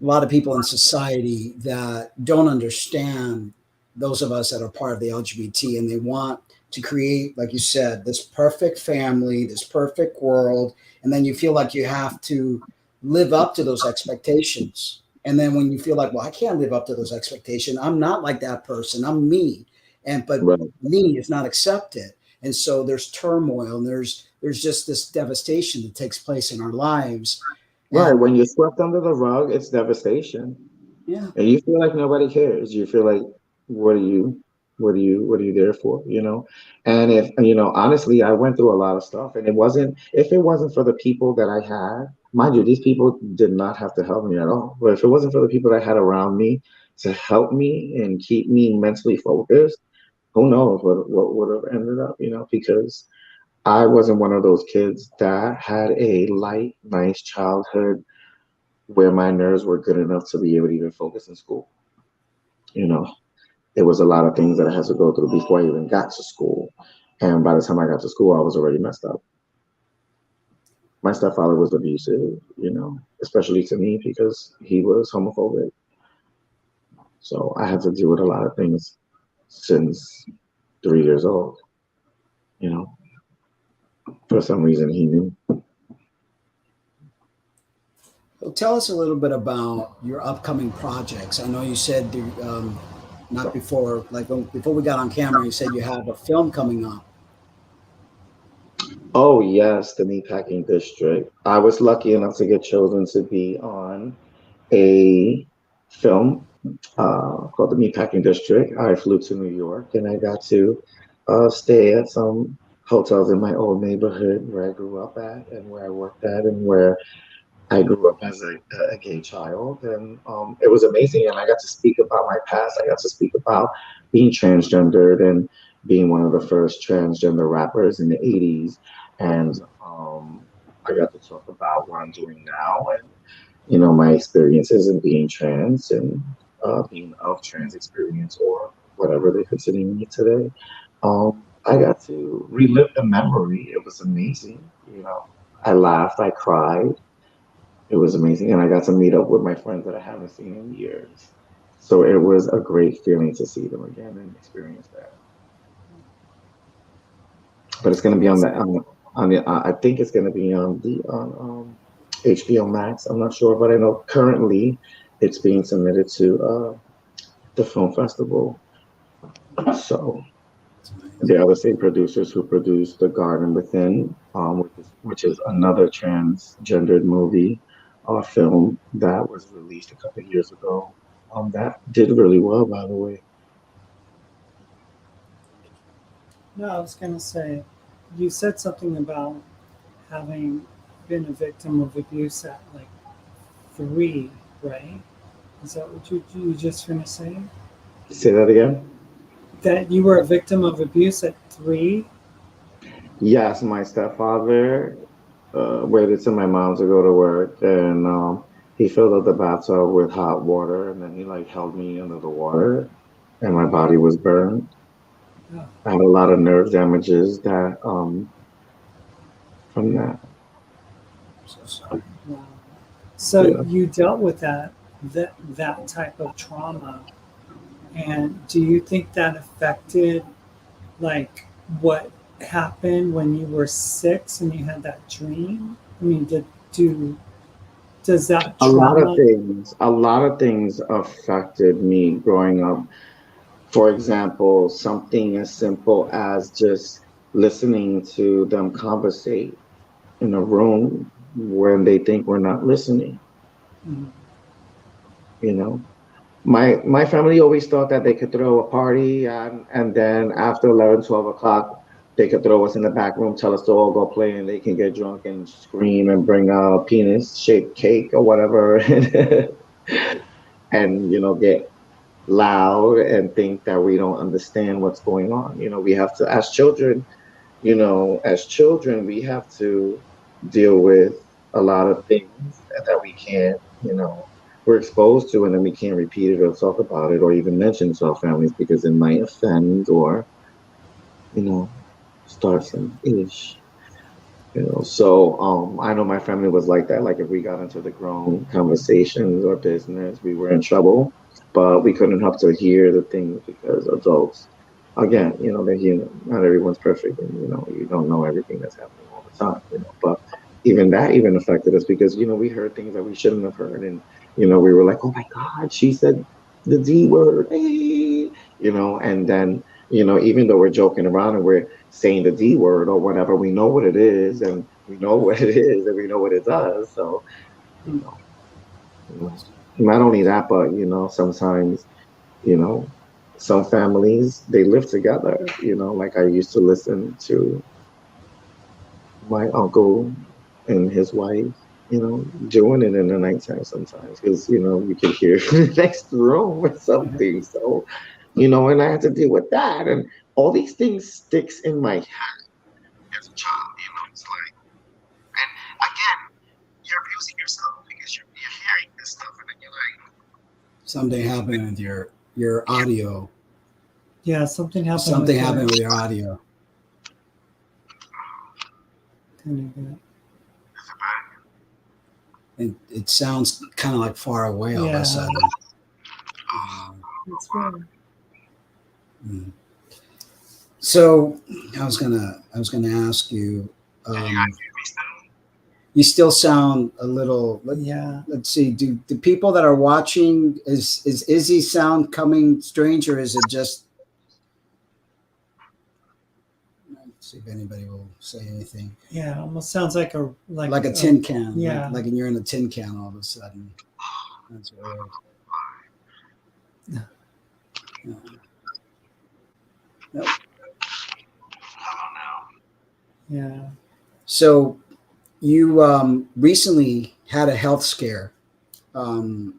lot of people in society that don't understand those of us that are part of the LGBT, and they want to create, like you said, this perfect family, this perfect world, and then you feel like you have to live up to those expectations. And then when you feel like, well, I can't live up to those expectations, I'm not like that person, I'm me. And but Right. me is not accepted. And so there's turmoil and there's just this devastation that takes place in our lives. Right. And When you're swept under the rug, it's devastation. yeah, And you feel like nobody cares. You feel like, what are you, what are you there for? And if, honestly, I went through a lot of stuff, and if it wasn't for the people that I had, mind you, these people did not have to help me at all. But if it wasn't for the people that I had around me to help me and keep me mentally focused, who knows what would have ended up, because I wasn't one of those kids that had a light, nice childhood where my nerves were good enough to be able to even focus in school. You know, it was a lot of things that I had to go through before I even got to school. And by the time I got to school, I was already messed up. My stepfather was abusive, especially to me because he was homophobic. So I had to deal with a lot of things since 3 years old. You know, for some reason he knew. so tell us a little bit about your upcoming projects. I know you said not before, like before we got on camera, you said you have a film coming up. Oh yes, the Meatpacking District. I was lucky enough to get chosen to be on a film called the Meatpacking District. I flew to New York and I got to stay at some hotels in my old neighborhood where I grew up at and where I worked at and where I grew up as a gay child. And it was amazing. And I got to speak about my past. I got to speak about being transgendered and being one of the first transgender rappers in the 80s. And I got to talk about what I'm doing now and my experiences in being trans and being of trans experience or whatever they're considering me today. I got to relive the memory. It was amazing. I laughed, I cried. It was amazing. And I got to meet up with my friends that I haven't seen in years. So it was a great feeling to see them again and experience that. But it's going to be I think it's going to be on HBO Max. I'm not sure, but I know currently it's being submitted to the film festival. So they are the same producers who produced The Garden Within, which is another transgendered movie film that was released a couple of years ago. That did really well, by the way. No, I was going to say, you said something about having been a victim of abuse at like 3, right? Is that what you just finished saying? Say that again? That you were a victim of abuse at 3? Yes, my stepfather waited till my mom to go to work, and he filled up the bathtub with hot water, and then he like held me under the water, and my body was burned. Oh, I had a lot of nerve damages that from that. So sorry. wow. So Yeah. you dealt with that type of trauma, and do you think that affected like what happened when you were 6 and you had that dream? I mean, does that trauma? A lot of things affected me growing up. For example, something as simple as just listening to them conversate in a room when they think we're not listening, Mhm. you know. My family always thought that they could throw a party and then after 11, 12 o'clock, they could throw us in the back room, tell us to all go play, and they can get drunk and scream and bring a penis-shaped cake or whatever, and get loud and think that we don't understand what's going on. We have to, as children, we have to deal with a lot of things that we can't, we're exposed to, and then we can't repeat it or talk about it or even mention to our families because it might offend or, you know, start some ish. So I know my family was like that. Like if we got into the grown conversations or business, we were in trouble, but we couldn't help to hear the things because adults, again, they're human. Not everyone's perfect, and you don't know everything that's happening all the time. But even that even affected us because we heard things that we shouldn't have heard, and we were like, oh my God, she said the D word, hey, and then even though we're joking around and we're saying the D word or whatever, we know what it is, and we know what it is, and we know what it does. So you know, not only that, but sometimes you know some families they live together, like I used to listen to my uncle and his wife doing it in the nighttime sometimes because you could hear the next room or something. So and I had to deal with that, and all these things sticks in my head as a child. It's like, and again, you're abusing yourself because you're hearing this stuff, and then you're like, Something happened with your audio. Yeah, something happened Something with happened your with your audio. kind of, It sounds kind of like far away all of yeah, a sudden. that's weird. Mm. So I was gonna ask you. You still sound a little. Yeah. Let's see. Do the people that are watching is Izzy sound coming strange, or is it just? Let's see if anybody will say anything. Yeah, almost sounds like a Like a tin can. Yeah. Like you're in a tin can all of a sudden. That's weird. Yeah. Nope. Yeah. So you recently had a health scare. Um,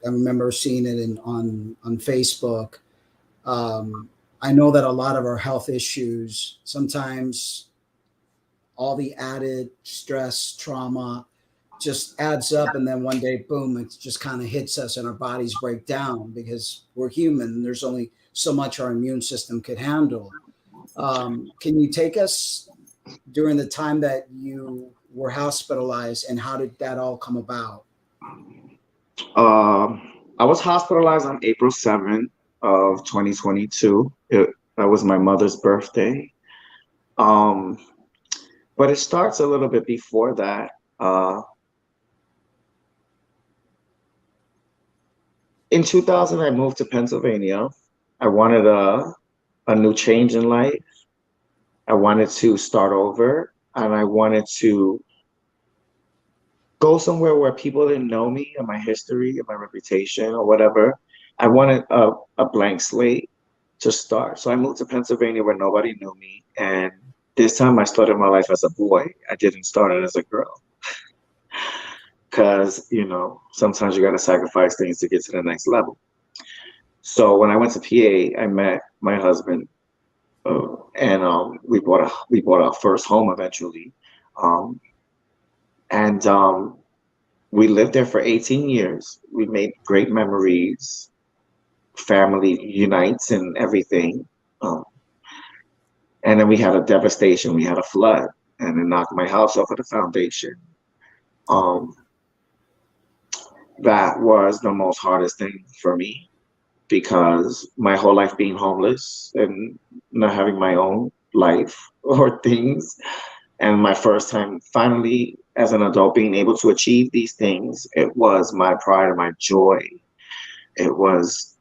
I remember seeing it on Facebook. I know that a lot of our health issues sometimes all the added stress, trauma just adds up, and then one day, boom, it just kind of hits us, and our bodies break down because we're human. And there's only so much our immune system could handle. Can you take us during the time that you were hospitalized, and how did that all come about? I was hospitalized on April 7th of 2022. That was my mother's birthday. Um, but it starts a little bit before that. In 2000, I moved to Pennsylvania. I wanted a new change in life. I wanted to start over, and I wanted to go somewhere where people didn't know me and my history and my reputation or whatever. I wanted a blank slate to start. So I moved to Pennsylvania where nobody knew me. And this time I started my life as a boy. I didn't start it as a girl. Because, sometimes you got to sacrifice things to get to the next level. So when I went to PA, I met my husband, and we bought our first home eventually, um, and we lived there for 18 years. We made great memories. Family unites and everything. Um, and then we had a devastation. We had a flood, and it knocked my house off of the foundation. Um, that was the most hardest thing for me because my whole life being homeless and not having my own life or things, and my first time finally as an adult being able to achieve these things, it was my pride and my joy. It was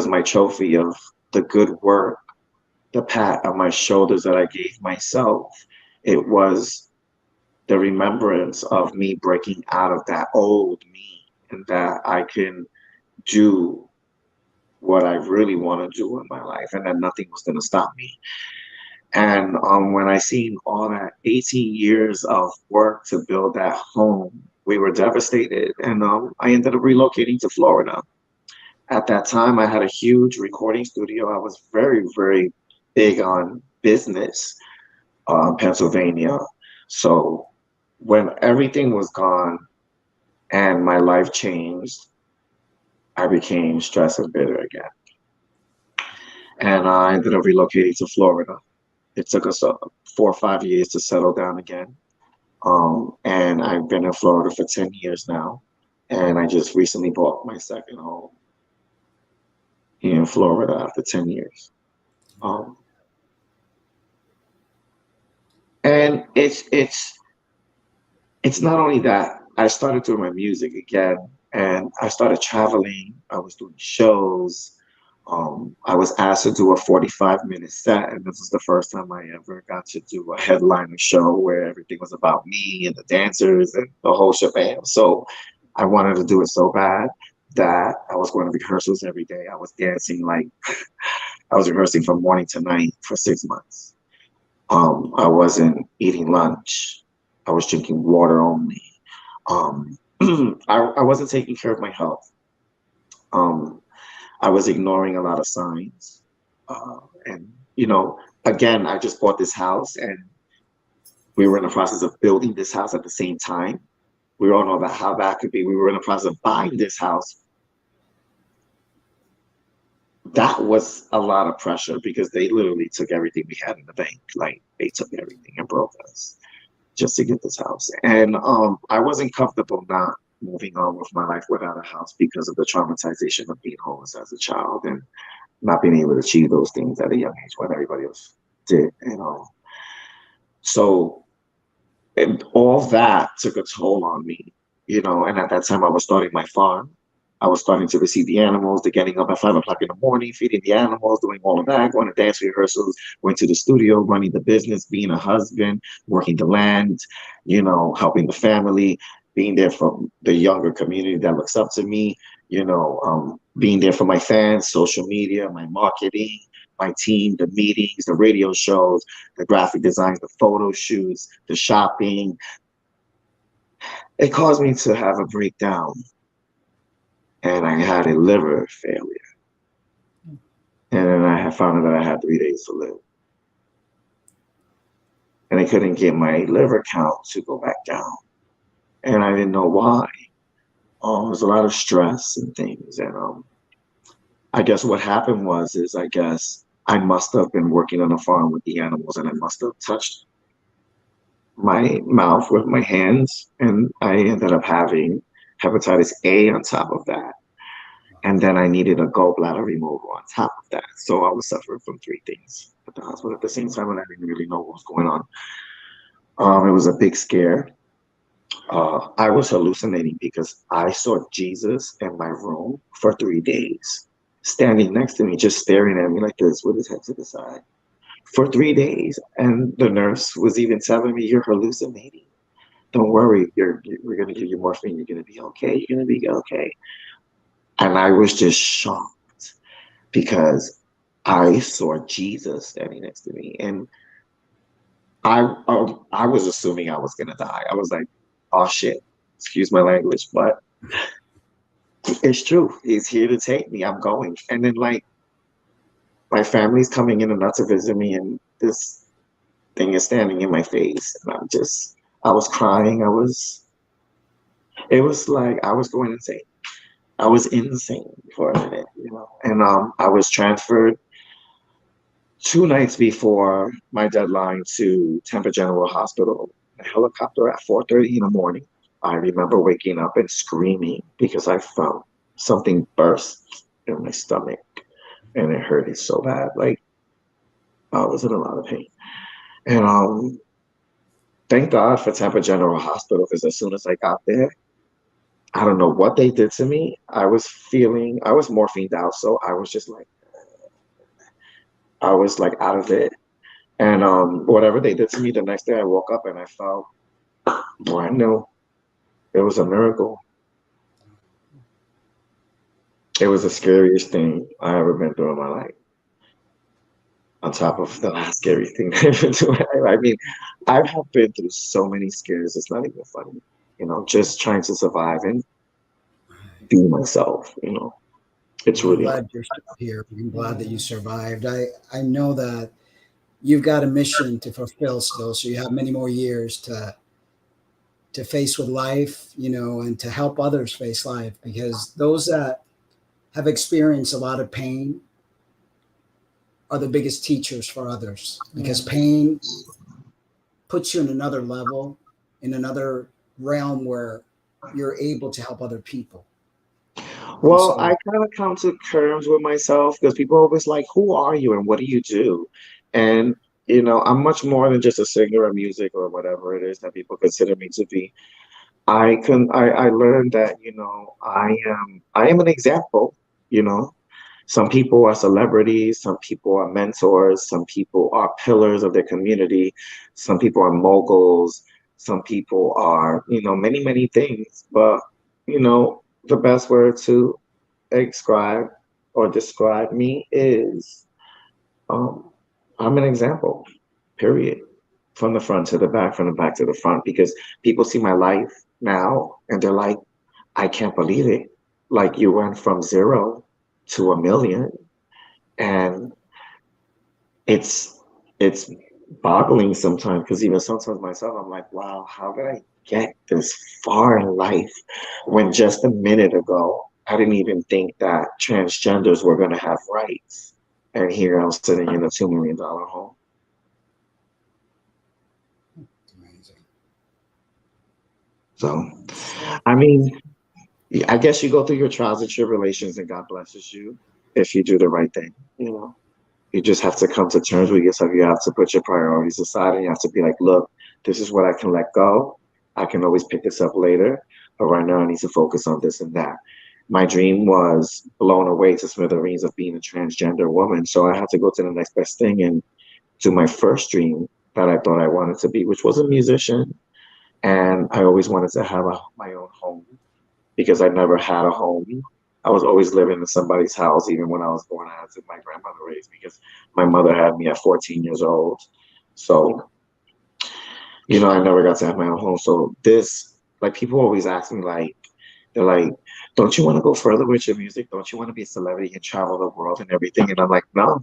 my trophy of the good work, the pat on my shoulders that I gave myself. It was the remembrance of me breaking out of that old me and that I can do what I really want to do in my life and that nothing was going to stop me. And when I seen all that 18 years of work to build that home, we were devastated. And I ended up relocating to Florida. At that time, I had a huge recording studio. I was very, very big on business, Pennsylvania. So when everything was gone and my life changed, I became stressed and bitter again. And I ended up relocating to Florida. It took us 4 or 5 years to settle down again. And I've been in Florida for 10 years now. And I just recently bought my second home here in Florida after 10 years. Um, and it's not only that. I started doing my music again, and I started traveling. I was doing shows. I was asked to do a 45-minute set, and this was the first time I ever got to do a headlining show where everything was about me and the dancers and the whole shebang. So I wanted to do it so bad that I was going to rehearsals every day. I was dancing like I was rehearsing from morning to night for 6 months. I wasn't eating lunch. I was drinking water only. Um, I wasn't taking care of my health. Um, I was ignoring a lot of signs. And, again, I just bought this house and we were in the process of building this house at the same time. We all know about how that could be. We were in the process of buying this house. That was a lot of pressure because they literally took everything we had in the bank. Like they took everything and broke us just to get this house. And I wasn't comfortable not moving on with my life without a house because of the traumatization of being homeless as a child and not being able to achieve those things at a young age when everybody else did. So and all that took a toll on me, and at that time I was starting my farm. I was starting to receive the animals, the getting up at 5 o'clock in the morning, feeding the animals, doing all of that, going to dance rehearsals, going to the studio, running the business, being a husband, working the land, helping the family, being there for the younger community that looks up to me, being there for my fans, social media, my marketing, my team, the meetings, the radio shows, the graphic designs, the photo shoots, the shopping. It caused me to have a breakdown and I had a liver failure. And then I had found out that I had 3 days to live. And I couldn't get my liver count to go back down. And I didn't know why. There's a lot of stress and things. And I guess what happened is I guess I must have been working on a farm with the animals and I must have touched my mouth with my hands. And I ended up having hepatitis A on top of that. And then I needed a gallbladder removal on top of that. So I was suffering from 3 things at the hospital at the same time, and I didn't really know what was going on. It was a big scare. I was hallucinating because I saw Jesus in my room for 3 days, standing next to me, just staring at me like this with his head to the side for 3 days. And the nurse was even telling me, "You're hallucinating. Don't worry. We're going to give you morphine. You're going to be okay. You're going to be okay." And I was just shocked because I saw Jesus standing next to me. And I was assuming I was going to die. I was like, oh, shit, excuse my language, but it's true. He's here to take me. I'm going. And then, like, my family's coming in and not to visit me. And this thing is standing in my face. And I was crying. It was like I was going insane. I was insane for a minute, and I was transferred 2 nights before my deadline to Tampa General Hospital, a helicopter at 4:30 in the morning. I remember waking up and screaming because I felt something burst in my stomach and it hurted so bad. Like I was in a lot of pain. And thank God for Tampa General Hospital because as soon as I got there, I don't know what they did to me. I was morphined out. So I was just like, out of it. And whatever they did to me the next day, I woke up and I felt brand new. It was a miracle. It was the scariest thing I ever been through in my life. On top of the last scary thing I've been through. I mean, I have been through so many scares. It's not even funny. Just trying to survive and be myself. It's I'm really glad you're still here. I'm glad that you survived. I know that you've got a mission to fulfill still, so you have many more years to face with life, and to help others face life, because those that have experienced a lot of pain are the biggest teachers for others, because pain puts you in another level, in another realm where you're able to help other people. And Well, so, I kind of come to terms with myself because people are always like, "Who are you and what do you do?" And I'm much more than just a singer of music or whatever it is that people consider me to be. I learned that I am an example. You know, some people are celebrities, some people are mentors, some people are pillars of their community, some people are moguls, some people are many things. But the best word to describe or describe me is um, I'm an example, period. From the front to the back, from the back to the front, because people see my life now and they're like, I can't believe it. Like you went from 0 to 1 million. And it's boggling sometimes because even sometimes myself, I'm like, wow, how did I get this far in life when just a minute ago I didn't even think that transgenders were going to have rights? And here I'm sitting in a $2 million home. it's amazing. So, So, I mean, I guess you go through your trials and tribulations and God blesses you if you do the right thing, you know? You just have to come to terms with yourself. You have to put your priorities aside and you have to be like, look, this is what I can let go. I can always pick this up later, but right now I need to focus on this and that. My dream was blown away to smithereens of being a transgender woman. So I had to go to the next best thing and do my first dream that I thought I wanted to be, which was a musician. And I always wanted to have my own home because I never had a home. I was always living in somebody's house. Even when I was born, I had to my grandmother raised me because my mother had me at 14 years old. So, I never got to have my own home. So like people always ask me like, they're like, don't you want to go further with your music? Don't you want to be a celebrity and travel the world and everything? And I'm like, no,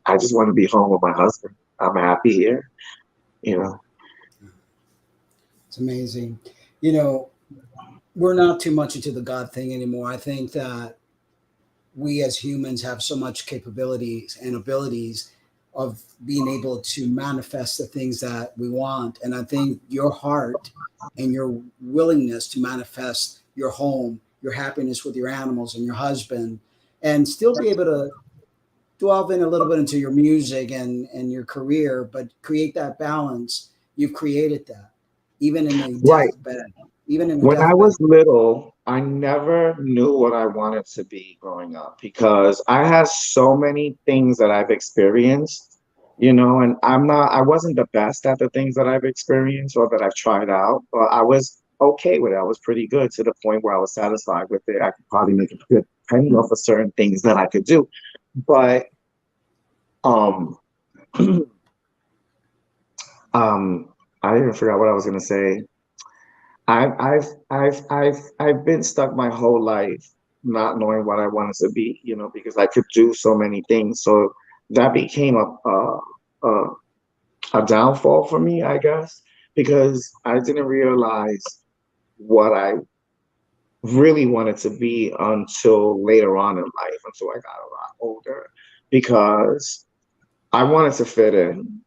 I just want to be home with my husband. I'm happy here, you know. It's amazing. You know, we're not too much into the God thing anymore. I think that we as humans have so much capabilities and abilities of being able to manifest the things that we want. And I think your heart and your willingness to manifest your home, your happiness with your animals and your husband, and still be able to delve in a little bit into your music and your career, but create that balance. You've created that, even in a Right. deathbed, even in a When I deathbed. was little, I never knew what I wanted to be growing up because I had so many things that I've experienced, and I wasn't the best at the things that I've experienced or that I've tried out, but I was okay with it. I was pretty good to the point where I was satisfied with it. I could probably make a good penny off of certain things that I could do. But um I even forgot what I was gonna say. I've been stuck my whole life not knowing what I wanted to be, because I could do so many things. So that became a, a downfall for me, I guess, because I didn't realize what I really wanted to be until later on in life, until I got a lot older, because I wanted to fit in.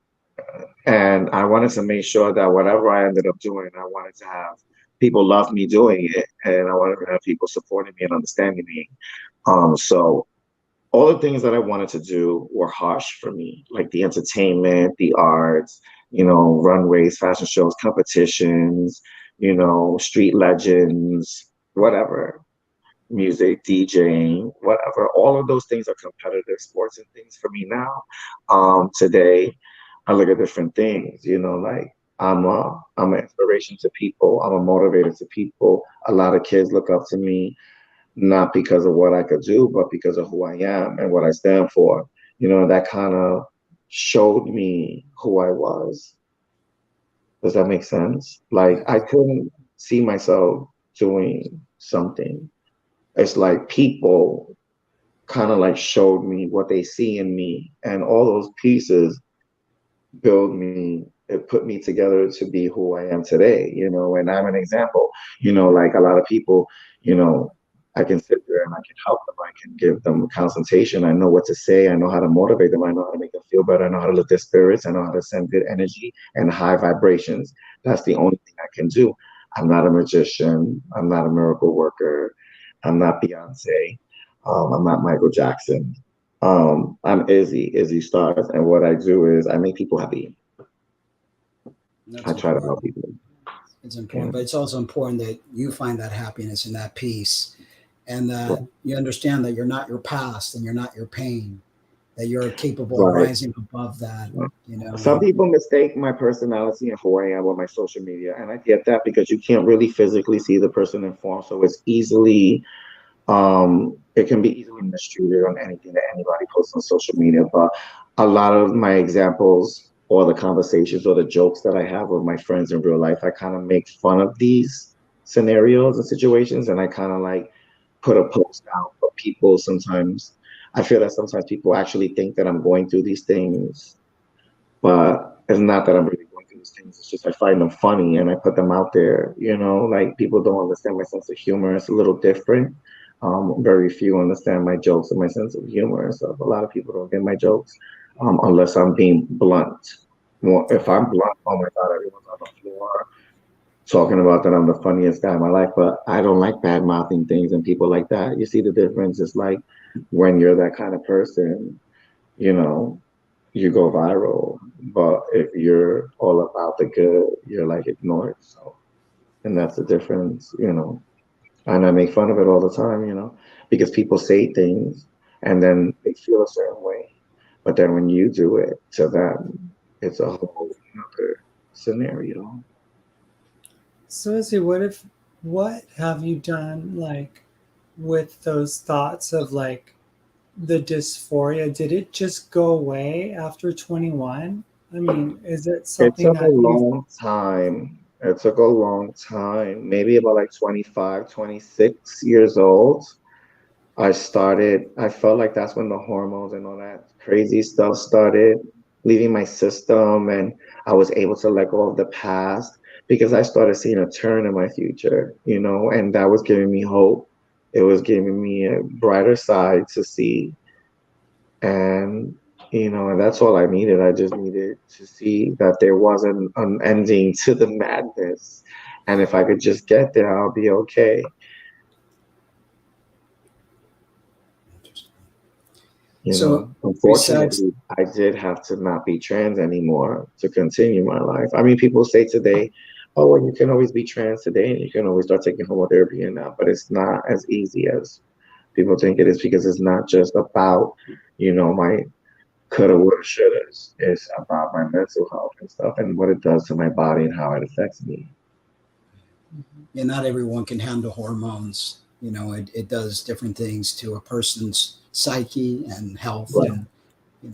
And I wanted to make sure that whatever I ended up doing, I wanted to have people love me doing it, and I wanted to have people supporting me and understanding me. So all the things that I wanted to do were harsh for me, like the entertainment, the arts, runways, fashion shows, competitions, street legends, whatever, music, DJing, whatever. All of those things are competitive sports and things for me now. Today, I look at different things, like I'm an inspiration to people. I'm a motivator to people. A lot of kids look up to me, not because of what I could do, but because of who I am and what I stand for. That kind of showed me who I was. Does that make sense? Like I Yes. couldn't see myself doing something. It's like people kind of like showed me what they see in me, and all those pieces build me, it put me together to be who I am today, and I'm an example. Like a lot of people, you know I can sit there and I can help them, I can give them a consultation, I know what to say, I know how to motivate them, I know how to make them feel better, I know how to lift their spirits, I know how to send good energy and high vibrations. That's the only thing I can do. I'm not a magician, I'm not a miracle worker, I'm not Beyonce. I'm not Michael Jackson. I'm Izzy Stars, and what I do is I make people happy. That's I try to help important. people. It's You important, but it's also important that you find that happiness and that peace, and that know? you understand that you're not your past and you're not your pain, that you're capable of Right. rising above that, you know. Some And people mistake my personality and who I am with my social media, and I get that because you can't really physically see the person in form, so it's easily it can be easily mistreated on anything that anybody posts on social media. But a lot of my examples or the conversations or the jokes that I have with my friends in real life, I kind of make fun of these scenarios and situations, and I kind of like put a post out. But people sometimes, I feel that sometimes people actually think that I'm going through these things, but it's not that I'm really going through these things. It's just I find them funny and I put them out there. Like people don't understand my sense of humor. It's a little different. Very few understand my jokes and my sense of humor and stuff. A lot of people don't get my jokes unless I'm being blunt. Well, if I'm blunt, oh my God, everyone's on the floor talking about that I'm the funniest guy in my life. But I don't like bad mouthing things and people like that. You see the difference? It's like when you're that kind of person, you know, you go viral. But if you're all about the good, you're like ignored. So, and that's the difference. And I make fun of it all the time, because people say things and then they feel a certain way. But then when you do it to them, it's a whole other scenario. So, Izzy, what have you done like with those thoughts of like the dysphoria? Did it just go away after 21? I mean, is it It something took a that you long time. It took a long time, maybe about like 25, 26 years old. I felt like that's when the hormones and all that crazy stuff started leaving my system, and I was able to let go of the past because I started seeing a turn in my future, and that was giving me hope. It was giving me a brighter side to see. And that's all I needed. I just needed to see that there wasn't an ending to the madness. And if I could just get there, I'll be okay. so besides, Unfortunately, I did have to not be trans anymore to continue my life. I mean, people say today, oh, well, you can always be trans today and you can always start taking homotherapy and that, but it's not as easy as people think it is because it's not just about, my coulda, woulda, shouldas. It's about my mental health and stuff and what it does to my body and how it affects me. yeah, not everyone can handle hormones. You know, it does different things to a person's psyche and health, Right. and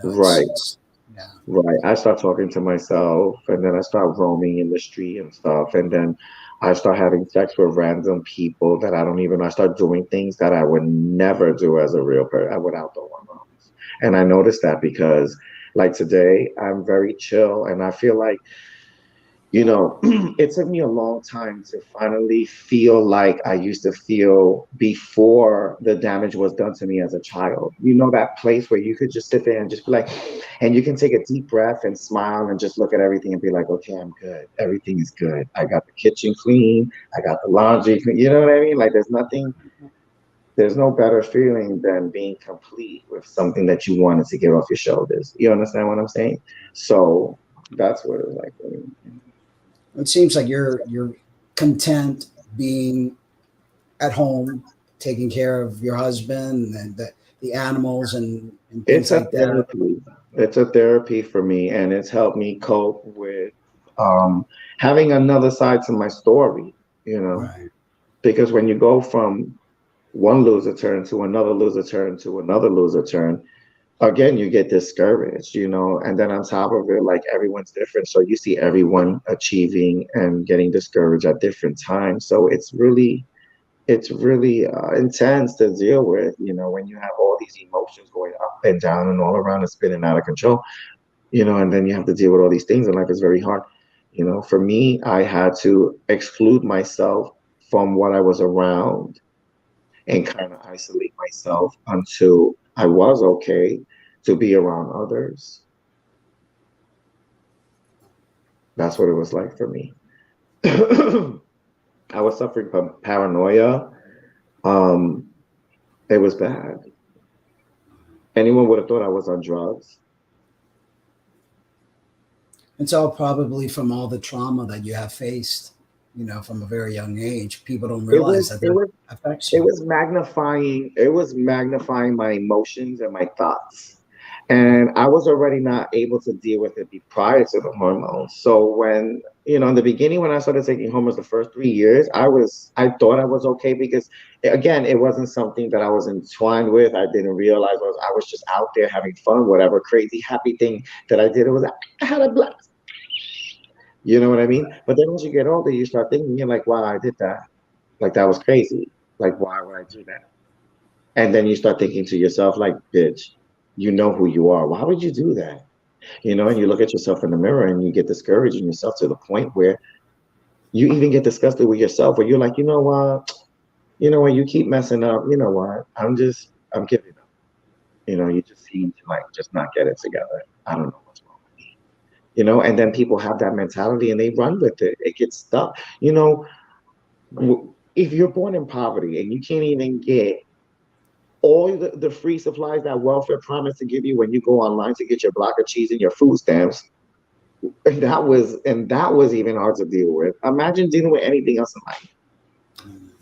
Right. it's yeah. Right. I start talking to myself and then I start roaming in the street and stuff. And then I start having sex with random people that I don't even know. I start doing things that I would never do as a real person without the hormones. And I noticed that because, like today, I'm very chill and I feel like it took me a long time to finally feel like I used to feel before the damage was done to me as a child. You know, that place where you could just sit there and just be like, and you can take a deep breath and smile and just look at everything and be like, okay, I'm good. Everything is good. I got the kitchen clean. I got the laundry clean. You know what I mean? Like, there's no better feeling than being complete with something that you wanted to get off your shoulders. You understand what I'm saying? So that's what it was like for me. It seems like you're content being at home, taking care of your husband and the animals and It's things a like that. therapy. It's a therapy for me, and it's helped me cope with um, having another side to my story, Right. because when you go from one loser turn to another loser turn to another loser turn, again, you get discouraged, and then on top of it, like everyone's different. So you see everyone achieving and getting discouraged at different times. So it's really intense to deal with, when you have all these emotions going up and down and all around and spinning out of control, and then you have to deal with all these things in life. It's very hard. For me, I had to exclude myself from what I was around and kind of isolate myself until I was okay to be around others. That's what it was like for me. I was suffering from paranoia Um, it was bad. Anyone would have thought I was on drugs. It's all probably from all the trauma that you have faced, from a very young age. People don't It realize was that it that was affects it you. was magnifying my emotions and my thoughts. And I was already not able to deal with it prior to the hormones. So when, in the beginning, when I started taking hormones the first 3 years, I thought I was okay because again, it wasn't something that I was entwined with. I didn't realize I was just out there having fun, whatever crazy happy thing that I did. It was, I had a blast. You know what I mean? But then as you get older, you start thinking, you're like, wow, I did that. Like that was crazy. Like, why would I do that? And then you start thinking to yourself, like, bitch, you know who you are. Why would you do that? And you look at yourself in the mirror and you get discouraged in yourself to the point where you even get disgusted with yourself, where you're like, you know what, you keep messing up. You know what? I'm giving up. You just seem to like just not get it together. I don't know what's wrong with me. And then people have that mentality and they run with it. It gets stuck. If you're born in poverty and you can't even get all the free supplies that welfare promised to give you when you go online to get your block of cheese and your food stamps, and that was even hard to deal with. Imagine dealing with anything else in life.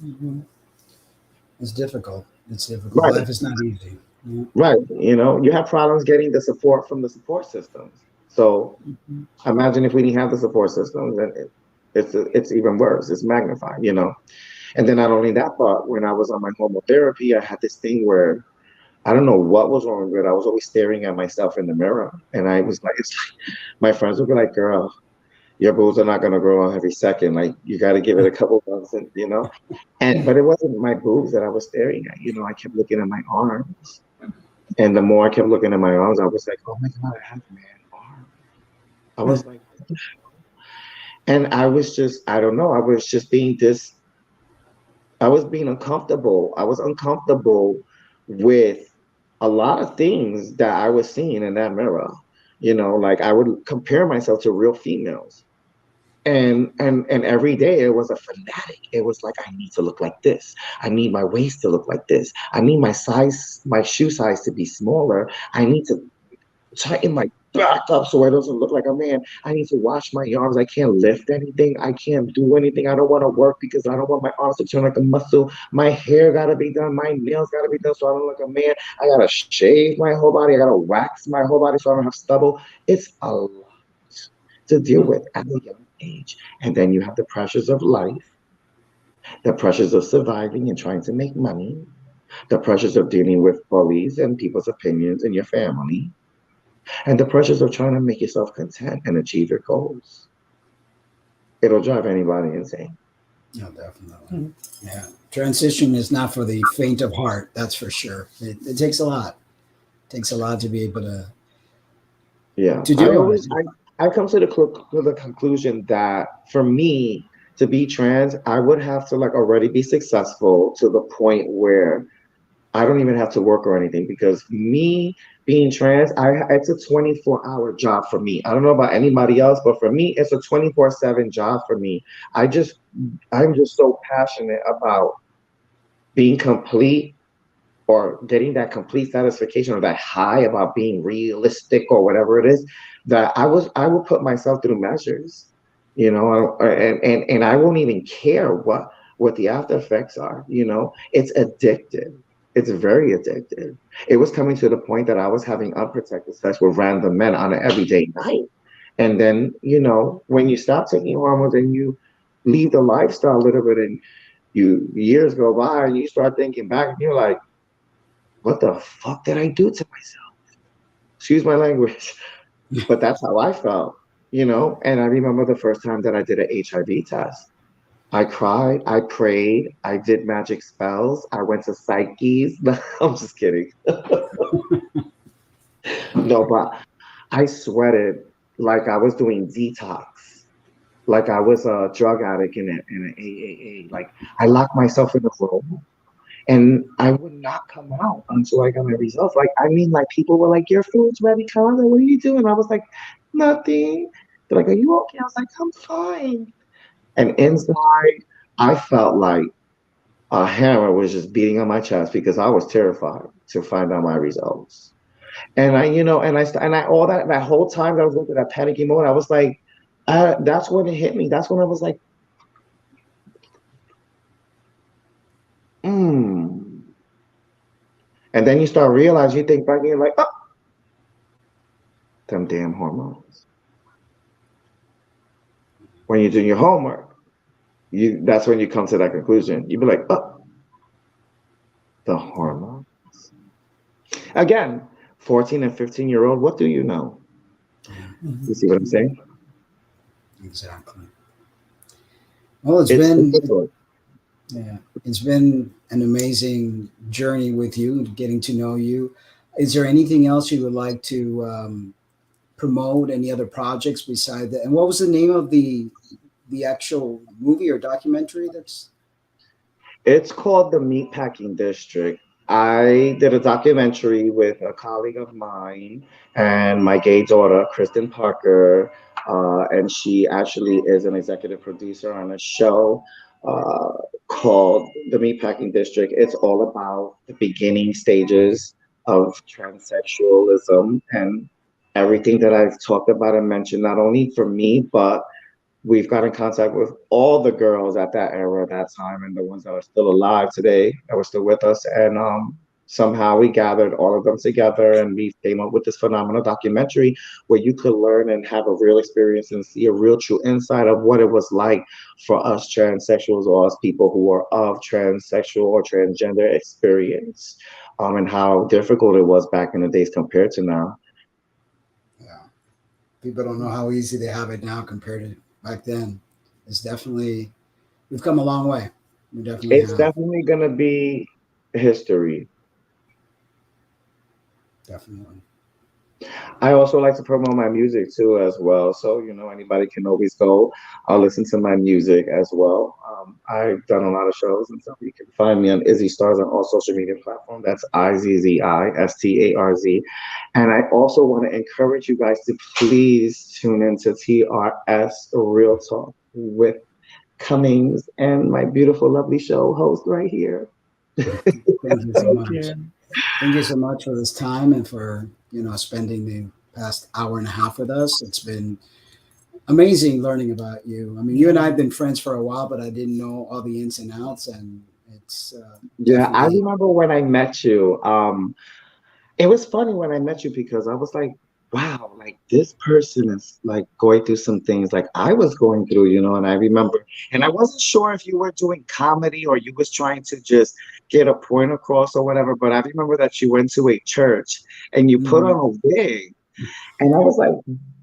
Mhm. It's difficult. It's difficult. Right, Life is not easy. Yeah. right. You have problems getting the support from the support systems. So Mhm. imagine if we didn't have the support systems, and it's even worse. It's magnified. And then not only that, but when I was on my homotherapy, I had this thing where I don't know what was wrong with it. I was always staring at myself in the mirror, and I was like, it's like my friends would be like, "Girl, your boobs are not gonna grow on every second. Like you got to give it a couple months, and." But it wasn't my boobs that I was staring at. I kept looking at my arms, and the more I kept looking at my arms, I was like, "Oh my God, I have man arms." I was like, and I was just, I don't know, I was just I was being uncomfortable. I was uncomfortable with a lot of things that I was seeing in that mirror. Like I would compare myself to real females. And every day it was a fanatic. It was like I need to look like this. I need my waist to look like this. I need my shoe size to be smaller. I need to tighten my back up so it doesn't look like a man. I need to wash my arms. I can't lift anything. I can't do anything. I don't want to work because I don't want my arms to turn like a muscle. My hair gotta be done. My nails gotta be done so I don't look like a man. I gotta shave my whole body. I gotta wax my whole body so I don't have stubble. It's a lot to deal with at a young age. And then you have the pressures of life, the pressures of surviving and trying to make money, the pressures of dealing with bullies and people's opinions in your family, and the pressures of trying to make yourself content and achieve your goals. It'll drive anybody insane. No, definitely. Mhm. Yeah. Transition is not for the faint of heart. That's for sure. It takes a lot. It takes a lot to be able Yeah, to I do it. always I come to the conclusion that for me to be trans, I would have to like already be successful to the point where I don't even have to work or anything because me being trans, it's a 24-hour job for me. I don't know about anybody else, but for me, it's a 24/7 job for me. I just I'm just so passionate about being complete or getting that complete satisfaction or that high about being realistic or whatever it is that I will put myself through measures, and I won't even care what the after effects are. It's addictive. It's very addictive. It was coming to the point that I was having unprotected sex with random men on an everyday night. And then, when you stop taking hormones and you leave the lifestyle a little bit and years go by and you start thinking back and you're like, what the fuck did I do to myself? Excuse my language, but that's how I felt. And I remember the first time that I did an HIV test. I cried, I prayed, I did magic spells, I went to psyches. I'm just kidding. No, but I sweated like I was doing detox, like I was a drug addict in an AAA. Like I locked myself in a room and I would not come out until I got my results. Like, I mean, like people were like, "Your food's ready, Carla. What are you doing?" I was like, "Nothing." They're like, "Are you okay?" I was like, "I'm fine." And inside, I felt like a hammer was just beating on my chest because I was terrified to find out my results. And I, and I all that whole time that I was going through that panicky mode, I was like, that's when it hit me. That's when I was like, hmm. And then you start realizing, you think back, and you're like, oh, them damn hormones. When you're doing your homework, that's when you come to that conclusion. You be like, oh, the hormones. Again, 14 and 15-year-old, what do you know? You see what I'm saying? Exactly. Well, it's been an amazing journey with you, getting to know you. Is there anything else you would like to promote? Any other projects beside that? And what was the name of the actual movie or documentary? It's called The Meatpacking District. I did a documentary with a colleague of mine and my gay daughter, Kristen Parker, and she actually is an executive producer on a show uh, called The Meatpacking District. It's all about the beginning stages of transsexualism and everything that I've talked about and mentioned, not only for me, but we've got in contact with all the girls at that era, that time, and the ones that are still alive today, that were still with us. And somehow we gathered all of them together and we came up with this phenomenal documentary where you could learn and have a real experience and see a real true insight of what it was like for us transsexuals or us people who are of transsexual or transgender experience, and how difficult it was back in the days compared to now. Yeah, people don't know how easy they have it now compared to back then. It's definitely, we've come a long way. We definitely It's have. definitely going to be history. Definitely. I also like to promote my music too, as well. So, anybody can always go listen to my music as well. I've done a lot of shows and stuff. You can find me on Izzi Starz on all social media platforms. That's IZZISTARZ. And I also want to encourage you guys to please tune into TRS Real Talk with Cummings and my beautiful, lovely show host right here. Thank you so Thank much. you. Thank you so much for this time and for spending the past hour and a half with us. It's been amazing learning about you. I mean, you and I have been friends for a while, but I didn't know all the ins and outs, and it's Yeah, I definitely. remember when I met you. It was funny when I met you because I was like, wow, like this person is like going through some things like I was going through, and I remember, and I wasn't sure if you were doing comedy or you was trying to just get a point across or whatever, but I remember that you went to a church and you put on Mhm. a wig and I was like,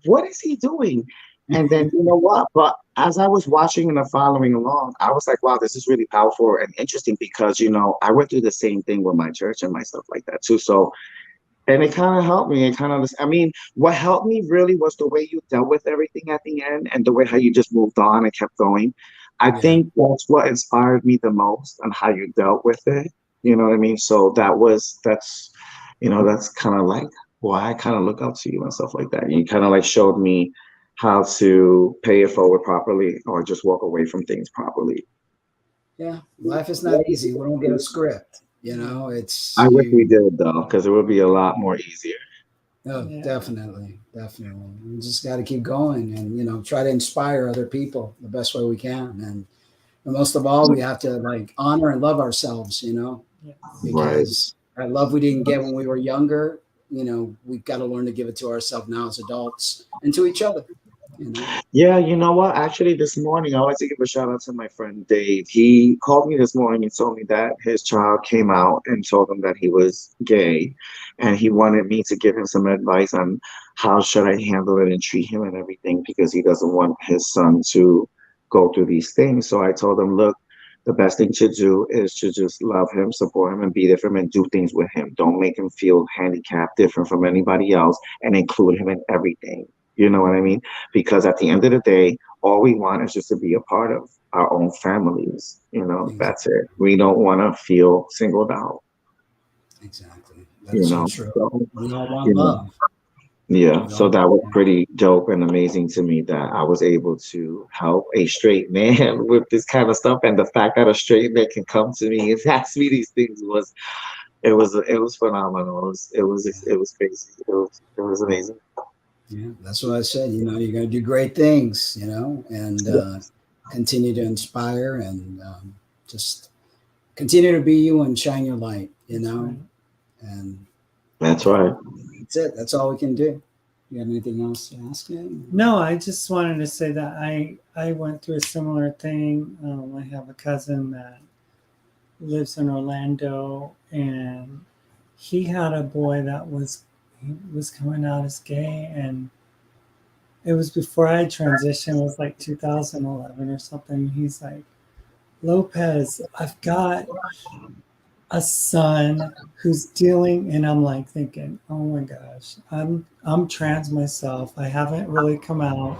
what is he doing? And then you know what? But as I was watching and following along, I was like, wow, this is really powerful and interesting because, I went through the same thing with my church and my stuff like that too. So and it kind of helped me. I mean, what helped me really was the way you dealt with everything at the end and the way how you just moved on and kept going. I Yeah, think that's what inspired me the most on how you dealt with it. You know what I mean? So that's kind of like why I kind of look up to you and stuff like that. You kind of like showed me how to pay it forward properly or just walk away from things properly. yeah. Life is not easy. We don't get a script. It's I wish we you. did though, because it would be a lot more easier. Oh, Yeah. definitely, definitely. We just got to keep going and try to inspire other people the best way we can. And most of all, we have to like honor and love ourselves. Yes. Right. Because that love we didn't get when we were younger, we've got to learn to give it to ourselves now as adults and to each other. You know. Yeah, you know what? Actually, this morning, I like to give a shout out to my friend Dave. He called me this morning and told me that his child came out and told him that he was gay, and he wanted me to give him some advice on how should I handle it and treat him and everything because he doesn't want his son to go through these things. So I told him, look, the best thing to do is to just love him, support him, and be there for him and do things with him. Don't make him feel handicapped, different from anybody else, and include him in everything. You know what I mean? Because at the end of the day, all we want is just to be a part of our own families. That's Exactly. it. We don't want to feel singled out. Exactly. That You is so know, true. so We all want you know, love. Yeah, with so all. that was Yeah. pretty dope and amazing to me that I was able to help a straight man with this kind of stuff, and the fact that a straight man can come to me and ask me these things was it was phenomenal. It was crazy. It was amazing. Yeah, that's what I said. You're going to do great things. And continue to inspire and just continue to be you and shine your light. That's right. And That's right. that's it. That's all we can do. You have anything else to ask him? No, I just wanted to say that I went through a similar thing. I have a cousin that lives in Orlando, and he had a boy that was coming out as gay, and it was before I transitioned. It was like 2011 or something. He's like, Lopez, I've got a son who's dealing, and I'm like thinking, oh my gosh, I'm trans myself. I haven't really come out,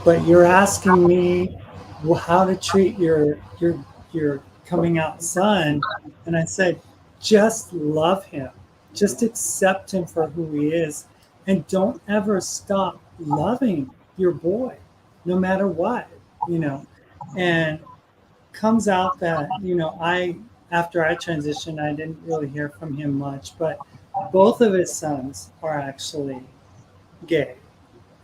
but you're asking me how to treat your coming out son, and I said, just love him, just accept him for who he is, and don't ever stop loving your boy, no matter what, you know. And comes out that I after I transitioned, I didn't really hear from him much, but both of his sons are actually gay,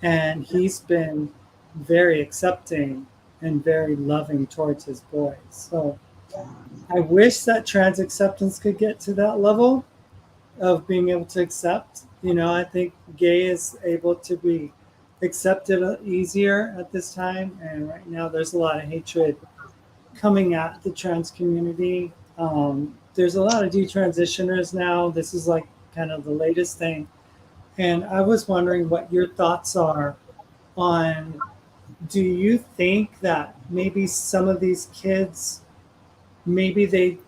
and he's been very accepting and very loving towards his boys. So I wish that trans acceptance could get to that level of being able to accept. I think gay is able to be accepted easier at this time, and right now there's a lot of hatred coming at the trans community. There's a lot of detransitioners now. This is like kind of the latest thing. And I was wondering what your thoughts are on, do you think that maybe some of these kids, maybe they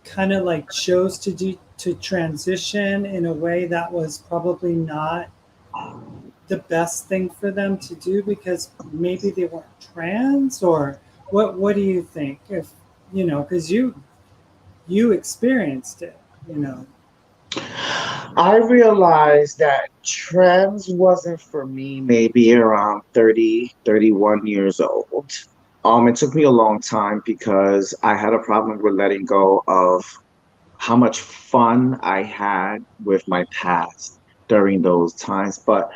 kind of like chose to transition in a way that was probably not the best thing for them to do because maybe they weren't trans, or what do you think? If because you experienced it, I realized that trans wasn't for me maybe around 30, 31 years old. It took me a long time because I had a problem with letting go of how much fun I had with my past during those times. But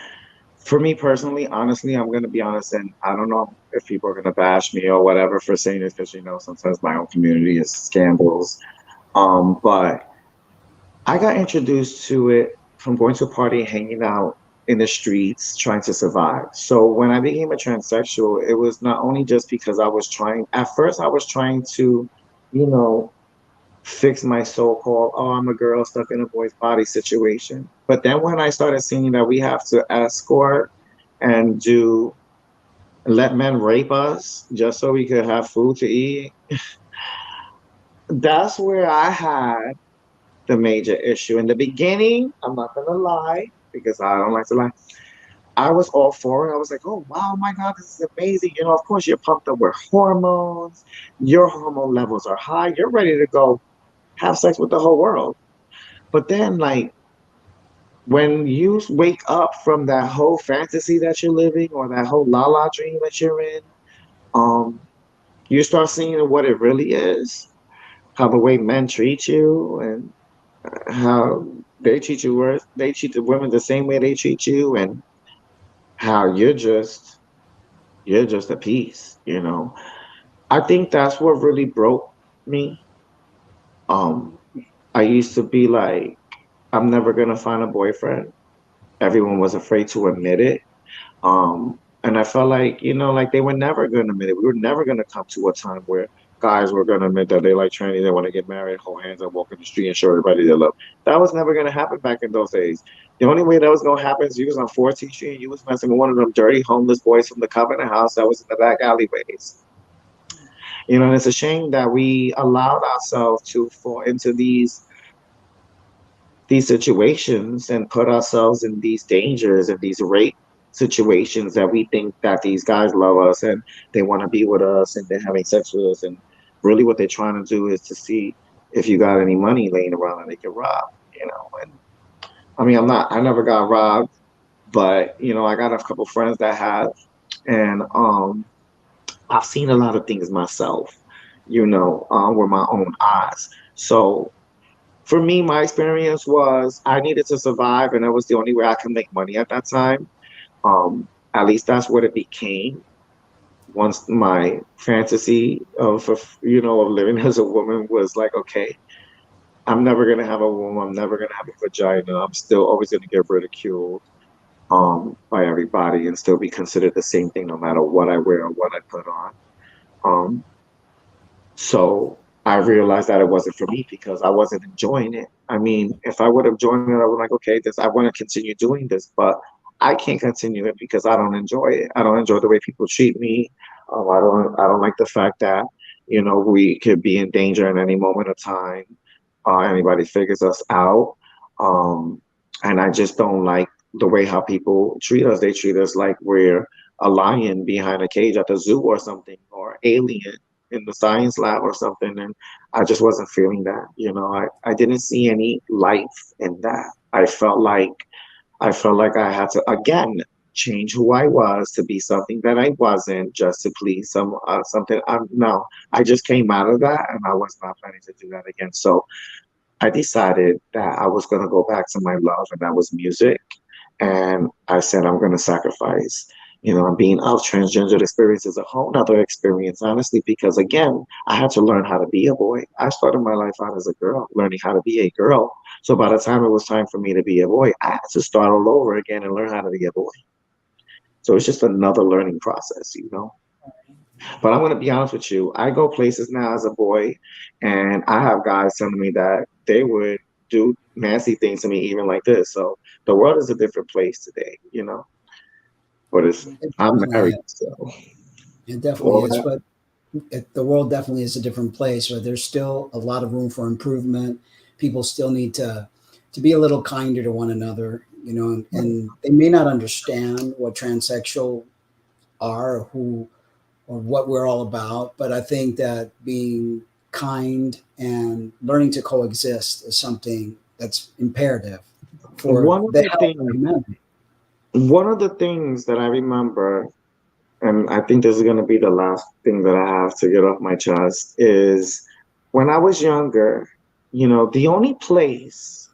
for me personally, honestly, I'm going to be honest, and I don't know if people are going to bash me or whatever for saying this because, sometimes my own community is scandals. But I got introduced to it from going to a party and hanging out in the streets trying to survive. So when I became a transsexual, it was not only just because at first I was trying to, you know, fix my so-called, oh, I'm a girl stuck in a boy's body situation. But then when I started seeing that we have to escort and let men rape us just so we could have food to eat, that's where I had the major issue. In the beginning, I'm not gonna lie, because I don't like to lie. I was all for it. I was like, oh wow, my God, this is amazing. Of course you're pumped up with hormones, your hormone levels are high, you're ready to go have sex with the whole world. But then like when you wake up from that whole fantasy that you're living or that whole la la dream that you're in, um, you start seeing what it really is, how the way men treat you and how they treat the women the same way they treat you, and how you're just a piece. I think that's what really broke me. um I used to be like, I'm never gonna find a boyfriend. Everyone was afraid to admit it. And I felt like, like they were never gonna admit it. We were never gonna come to a time where guys were gonna admit that they like tranny, they want to get married, hold hands and walk in the street and show everybody their love. That was never gonna happen back in those days. The only way that was gonna happen is you was on 14th Street and you was messing with one of them dirty homeless boys from the Covenant House that was in the back alleyways. And it's a shame that we allowed ourselves to fall into these situations and put ourselves in these dangers and these rape situations that we think that these guys love us and they want to be with us and they're having sex with us, and really what they're trying to do is to see if you got any money laying around that they can rob. And I mean, I never got robbed, But I got a couple friends that have, and I've seen a lot of things myself, with my own eyes. So for me, my experience was I needed to survive, and that was the only way I could make money at that time. At least that's what it became. Once my fantasy of living as a woman was like, okay, I'm never gonna have a womb, I'm never gonna have a vagina, I'm still always gonna get ridiculed by everybody and still be considered the same thing no matter what I wear or what I put on. Um, So I realized that it wasn't for me because I wasn't enjoying it. I mean, if I would have joined it, I would like, okay, I want to continue doing this, but I can't continue it because I don't enjoy it. I don't enjoy the way people treat me. I don't like the fact that, we could be in danger at any moment of time. Anybody figures us out. Um, and I just don't like the way how people treat us. They treat us like we're a lion behind a cage at the zoo or something, or alien in the science lab or something. And I just wasn't feeling that. I didn't see any life in that. I felt like I had to again change who I was to be something that I wasn't, just to please something. No, I just came out of that, and I was not planning to do that again. So I decided that I was going to go back to my love, and that was music. And I said, I'm going to sacrifice. Being of transgender experience is a whole nother experience, honestly, because again, I had to learn how to be a boy. I started my life out as a girl, learning how to be a girl. So by the time it was time for me to be a boy, I had to start all over again and learn how to be a boy. So it's just another learning process. But I'm going to be honest with you. I go places now as a boy, and I have guys telling me that they would do nasty things to me, even like this. So the world is a different place today. But It I'm definitely married, is. so. It definitely is. Well, But the world definitely is a different place, but there's still a lot of room for improvement. People still need to be a little kinder to one another, and they may not understand what transsexual are, or who, or what we're all about. But I think that being kind and learning to coexist is something that's imperative for one of the the health of things, humanity. one of the things that I remember, and I think this is going to be the last thing that I have to get off my chest, is when I was younger, the only place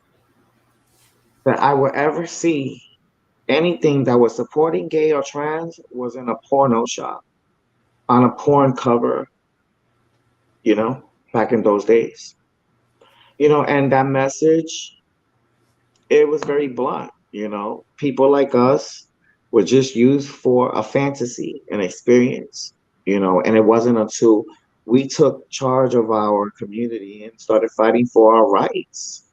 that I would ever see anything that was supporting gay or trans was in a porno shop on a porn cover, back in those days. And that message, it was very blunt. People like us were just used for a fantasy, an experience. And it wasn't until we took charge of our community and started fighting for our rights,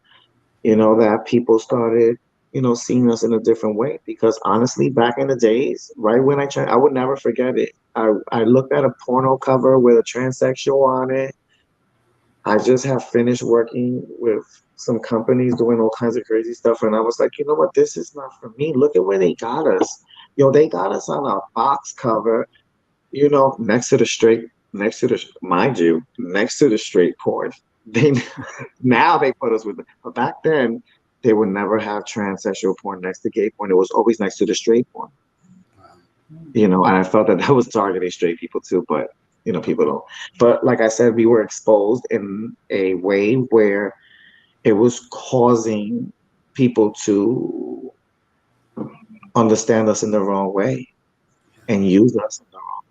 that people started, seeing us in a different way. Because honestly, back in the days, right when I would never forget it. I looked at a porno cover with a transsexual on it. I just have finished working with some companies doing all kinds of crazy stuff, and I was like, you know what, this is not for me. Look at where they got us. They got us on a box cover, next to the, mind you, next to the straight porn. They now they put us with, but back then they would never have transsexual porn next to gay porn. It was always next to the straight porn. And I felt that that was targeting straight people too, but people don't. But like I said, we were exposed in a way where it was causing people to understand us in the wrong way and use us in the wrong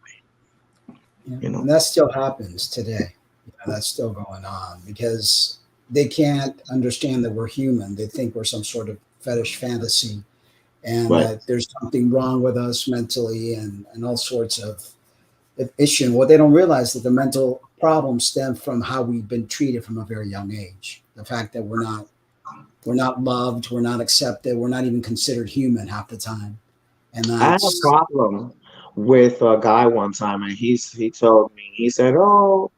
Yeah. way. And that still happens today. That's still going on because they can't understand that we're human. They think we're some sort of fetish fantasy, and Right. that there's something wrong with us mentally, and all sorts of issue. And what they don't realize is that the mental problems stem from how we've been treated from a very young age. The fact that we're not loved, we're not accepted, we're not even considered human half the time. And I had a that's problem with a guy one time, and he told me, he said, "Oh,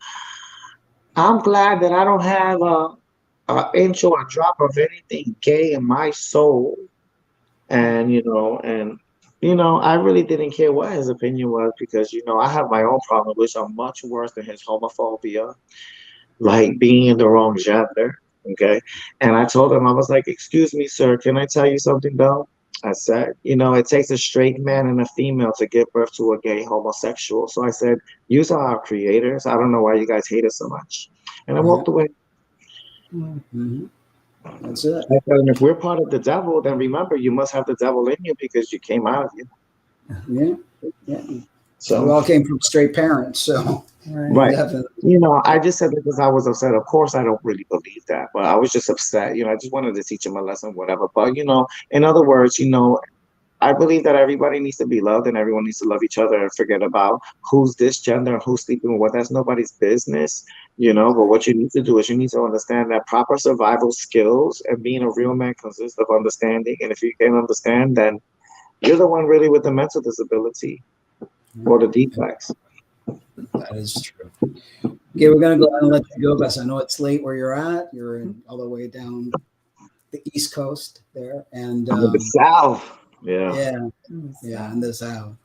I'm glad that I don't have a inch or a drop of anything gay in my soul." And I really didn't care what his opinion was because I have my own problems, which are much worse than his homophobia, like being in the wrong gender. Okay. And I told him, I was like, "Excuse me, sir, can I tell you something though? I said, you know, it takes a straight man and a female to give birth to a gay homosexual. So I said, use our creators. I don't know why you guys hate us so much. And I walked away. Mm-hmm. That's it. I said, and if we're part of the devil, then remember, you must have the devil in you because you came out of you. Yeah. Yeah. So we all came from straight parents. So, right. Definitely. You know, I just said that because I was upset. Of course, I don't really believe that, but I was just upset. You know, I just wanted to teach him a lesson, whatever. But, you know, in other words, you know, I believe that everybody needs to be loved and everyone needs to love each other and forget about who's this gender and who's sleeping with what. That's nobody's business, you know. But what you need to do is you need to understand that proper survival skills and being a real man consists of understanding. And if you can't understand, then you're the one really with the mental disability or the defects. That is true. Okay, we're going to go ahead and let you go because I know it's late where you're at. You're all the way down the East Coast there. And the South. Yeah, in the South.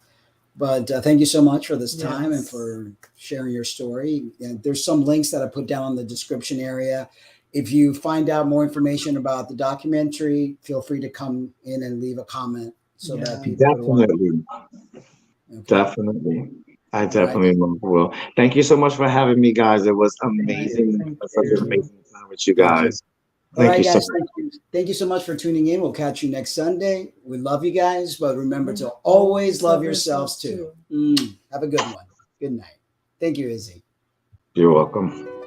But thank you so much for this time and for sharing your story. And there's some links that I put down in the description area. If you find out more information about the documentary, feel free to come in and leave a comment so that people definitely. I definitely will. Thank you so much for having me, guys. It was amazing. Such an amazing time with you guys. Thank you so much. Thank you so much for tuning in. We'll catch you next Sunday. We love you guys, but remember to always love yourselves too. Have a good one. Good night. Thank you, Izzy. You're welcome.